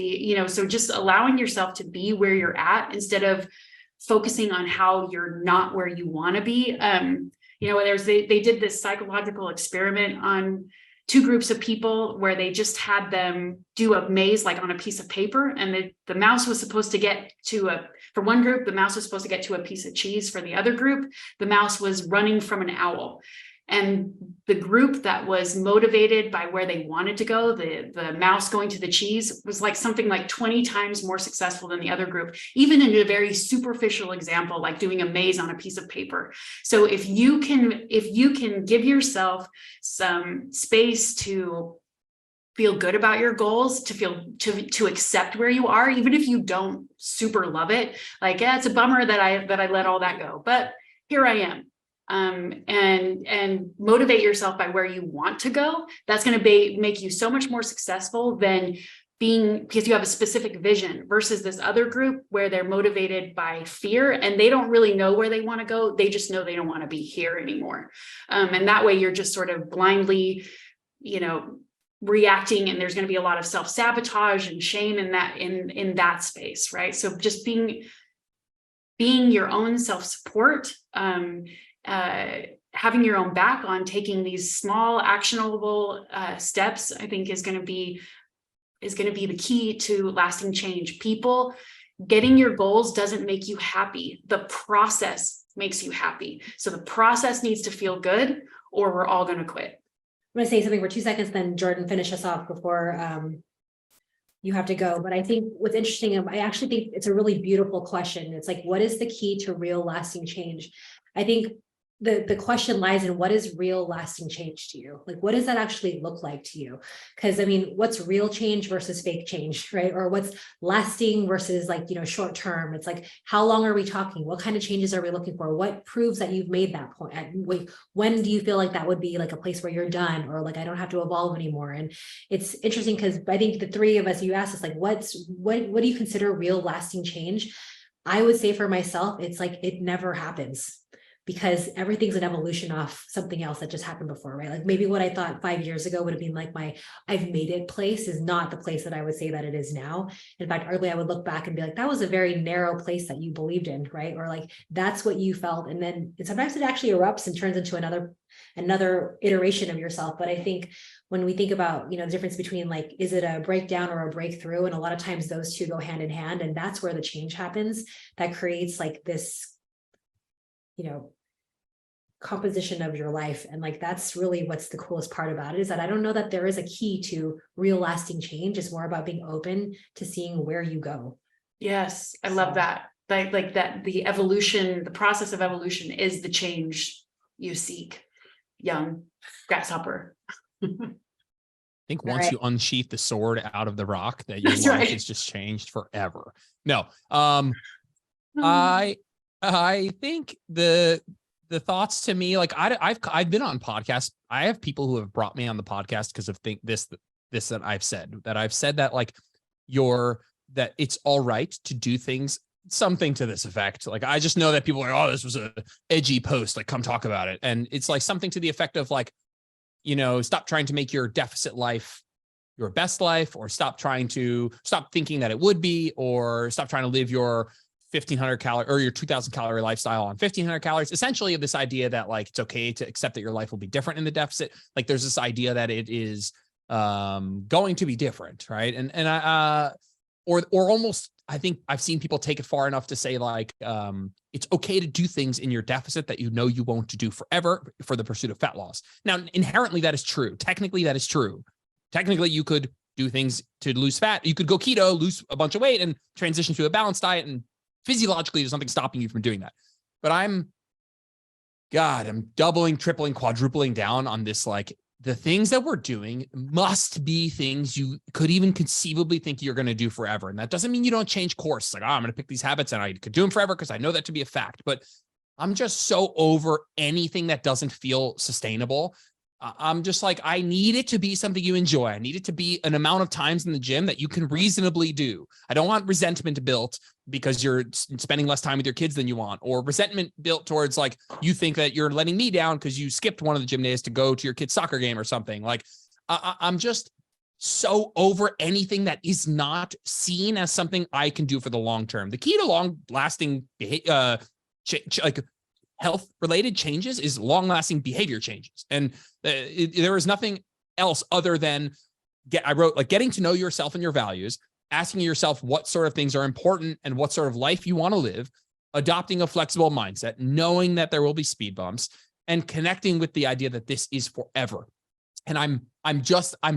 So just allowing yourself to be where you're at instead of focusing on how you're not where you want to be. They did this psychological experiment on 2 groups of people where they just had them do a maze like on a piece of paper, and the mouse was supposed to get for one group, the mouse was supposed to get to a piece of cheese. For the other group, the mouse was running from an owl. And the group that was motivated by where they wanted to go, the mouse going to the cheese, was like something like 20 times more successful than the other group, even in a very superficial example, like doing a maze on a piece of paper. So if you can give yourself some space to feel good about your goals, to accept where you are, even if you don't super love it, like, yeah, it's a bummer that I let all that go, but here I am. and motivate yourself by where you want to go. That's going to make you so much more successful than because you have a specific vision, versus this other group where they're motivated by fear and they don't really know where they want to go. They just know they don't want to be here anymore. And that way you're just sort of blindly, reacting, and there's going to be a lot of self-sabotage and shame in that space, right? So just being your own self-support, having your own back on taking these small actionable steps, I think is going to be the key to lasting change. People getting your goals doesn't make you happy. The process makes you happy. So the process needs to feel good, or we're all going to quit.
I'm going to say something for 2 seconds, then Jordan, finish us off before you have to go. But I think what's interesting, I actually think it's a really beautiful question. It's like, what is the key to real lasting change? I think the question lies in, what is real lasting change to you? Like, what does that actually look like to you? Because I mean, what's real change versus fake change, right? Or what's lasting versus short term? It's like, how long are we talking? What kind of changes are we looking for? What proves that you've made that point? When do you feel like that would be like a place where you're done, or like, I don't have to evolve anymore? And it's interesting because I think the three of us, you asked us like, what do you consider real lasting change? I would say for myself, it's like, it never happens, because everything's an evolution off something else that just happened before, right? Like maybe what I thought 5 years ago would have been like my I've made it place is not the place that I would say that it is now. In fact, early I would look back and be like, that was a very narrow place that you believed in, right? Or like, that's what you felt. And then sometimes it actually erupts and turns into another iteration of yourself. But I think when we think about, the difference between like, is it a breakdown or a breakthrough? And a lot of times those two go hand in hand. And that's where the change happens that creates like this, composition of your life. And like, that's really what's the coolest part about it, is that I don't know that there is a key to real lasting change. It's more about being open to seeing where you go.
Yes. I love that. Like that, the process of evolution is the change you seek, young grasshopper.
I think once you unsheath the sword out of the rock, that your life is just changed forever. No. I think the thoughts to me, like I've been on podcasts. I have people who have brought me on the podcast because of this that I've said that like that it's all right to do things, something to this effect. Like, I just know that people are like, oh, this was a edgy post, like come talk about it. And it's like something to the effect of like, stop trying to make your deficit life your best life, or stop thinking that it would be, or stop trying to live your 1,500 calorie or your 2,000 calorie lifestyle on 1,500 calories. Essentially, this idea that like it's okay to accept that your life will be different in the deficit. Like, there's this idea that it is going to be different, right? And or almost, I think I've seen people take it far enough to say like it's okay to do things in your deficit that you won't do forever for the pursuit of fat loss. Now, inherently, that is true. Technically, that is true. Technically, you could do things to lose fat. You could go keto, lose a bunch of weight, and transition to a balanced diet, and physiologically, there's nothing stopping you from doing that. But I'm doubling, tripling, quadrupling down on this. Like, the things that we're doing must be things you could even conceivably think you're going to do forever. And that doesn't mean you don't change course. Like, I'm going to pick these habits and I could do them forever because I know that to be a fact. But I'm just so over anything that doesn't feel sustainable. I'm just like, I need it to be something you enjoy. I need it to be an amount of times in the gym that you can reasonably do. I don't want resentment built because you're spending less time with your kids than you want, or resentment built towards like, you think that you're letting me down because you skipped one of the gym days to go to your kid's soccer game or something. Like, I'm just so over anything that is not seen as something I can do for the long term. The key to long lasting health-related changes is long-lasting behavior changes. And there is nothing else other than, getting to know yourself and your values, asking yourself what sort of things are important and what sort of life you want to live, adopting a flexible mindset, knowing that there will be speed bumps, and connecting with the idea that this is forever. And I'm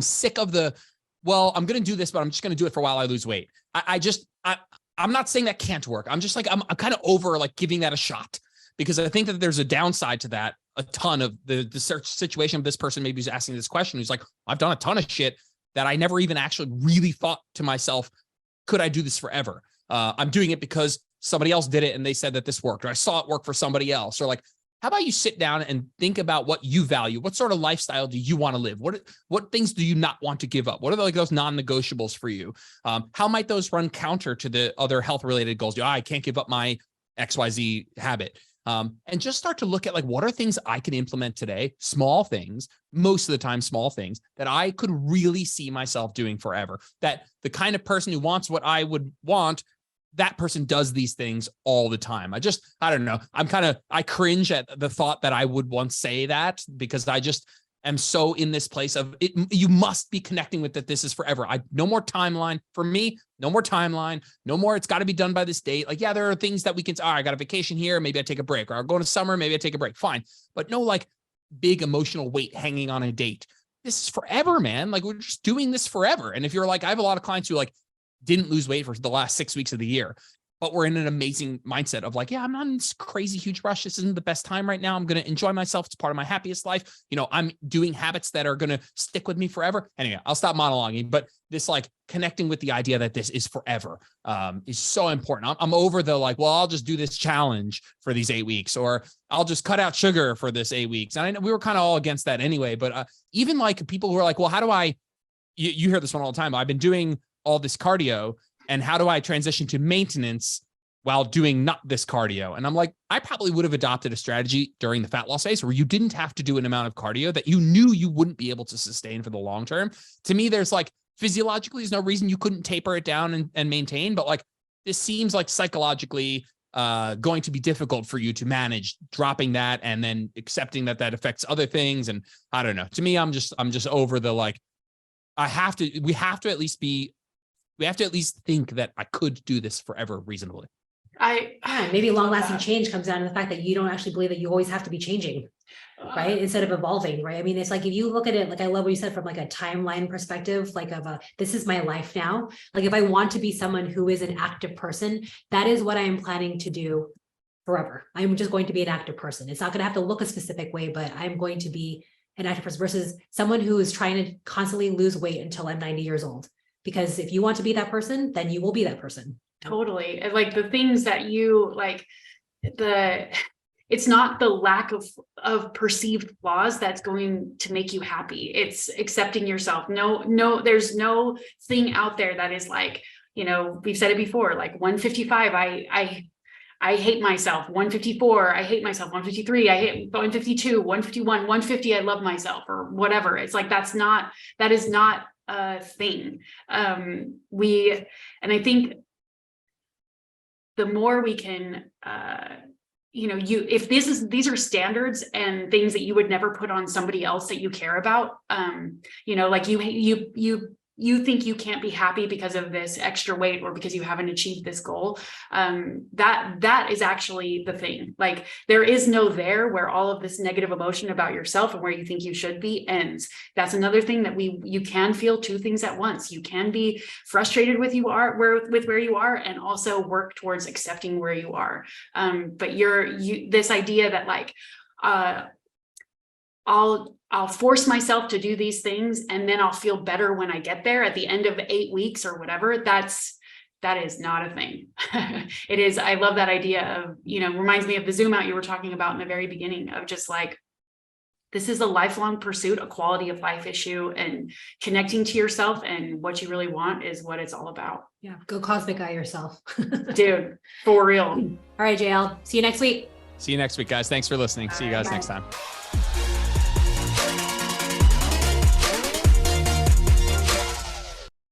sick of I'm going to do this, but I'm just going to do it for a while I lose weight. I'm not saying that can't work. I'm just like, I'm kind of over like giving that a shot, because I think that there's a downside to that. A ton of the search situation of this person maybe who's asking this question, who's like, I've done a ton of shit that I never even actually really thought to myself, could I do this forever? I'm doing it because somebody else did it and they said that this worked, or I saw it work for somebody else, or like, how about you sit down and think about what you value? What sort of lifestyle do you want to live? What things do you not want to give up? What are like those non-negotiables for you? How might those run counter to the other health-related goals? I can't give up my XYZ habit. And just start to look at like, what are things I can implement today? Small things, most of the time, small things that I could really see myself doing forever. That the kind of person who wants what I would want, that person does these things all the time. I don't know. I cringe at the thought that I would once say that, because I just am so in this place of it. You must be connecting with that. This is forever. No more timeline for me. No more timeline. No more. It's got to be done by this date. Like, yeah, there are things that we can, I got a vacation here. Maybe I take a break, or I'll go to summer. Maybe I take a break. Fine. But no, like big emotional weight hanging on a date. This is forever, man. Like, we're just doing this forever. And if you're like, I have a lot of clients who like didn't lose weight for the last 6 weeks of the year, but we're in an amazing mindset of like, yeah, I'm not in this crazy huge rush. This isn't the best time right now. I'm going to enjoy myself. It's part of my happiest life. I'm doing habits that are going to stick with me forever. Anyway, I'll stop monologuing, but this like connecting with the idea that this is forever is so important. I'm over the like, well, I'll just do this challenge for these 8 weeks, or I'll just cut out sugar for this 8 weeks. And I know we were kind of all against that anyway, but even like people who are like, well, how do you hear this one all the time. I've been doing all this cardio, and how do I transition to maintenance while doing not this cardio? And I'm like, I probably would have adopted a strategy during the fat loss phase where you didn't have to do an amount of cardio that you knew you wouldn't be able to sustain for the long term. To me, there's like physiologically, there's no reason you couldn't taper it down and maintain, but like this seems like psychologically going to be difficult for you to manage dropping that and then accepting that that affects other things. And I don't know. To me, I'm just over the like, we have to at least think that I could do this forever reasonably.
Maybe long-lasting change comes down to the fact that you don't actually believe that you always have to be changing, right? Instead of evolving, right? I mean, it's like, if you look at it, like I love what you said from like a timeline perspective, like this is my life now. Like if I want to be someone who is an active person, that is what I am planning to do forever. I'm just going to be an active person. It's not going to have to look a specific way, but I'm going to be an active person versus someone who is trying to constantly lose weight until I'm 90 years old. Because if you want to be that person, then you will be that person.
Totally. And like the things that you like, it's not the lack of perceived flaws that's going to make you happy. It's accepting yourself. No, there's no thing out there that is like, we've said it before, like 155, I hate myself. 154, I hate myself. 153, I hate 152, 151, 150, I love myself, or whatever. It's like, that is not a thing. And I think the more we can, if these are standards and things that you would never put on somebody else that you care about, like you think you can't be happy because of this extra weight or because you haven't achieved this goal. That is actually the thing. Like there is no there where all of this negative emotion about yourself and where you think you should be ends. That's another thing that you can feel two things at once. You can be frustrated with where you are and also work towards accepting where you are. But this idea that like, I'll force myself to do these things and then I'll feel better when I get there at the end of 8 weeks or whatever. That is not a thing. It is. I love that idea of, reminds me of the zoom out you were talking about in the very beginning of just like, this is a lifelong pursuit, a quality of life issue, and connecting to yourself and what you really want is what it's all about.
Yeah. Go cosmic eye yourself.
Dude, for real.
All right, JL. See you next week.
See you next week, guys. Thanks for listening. See you guys next time.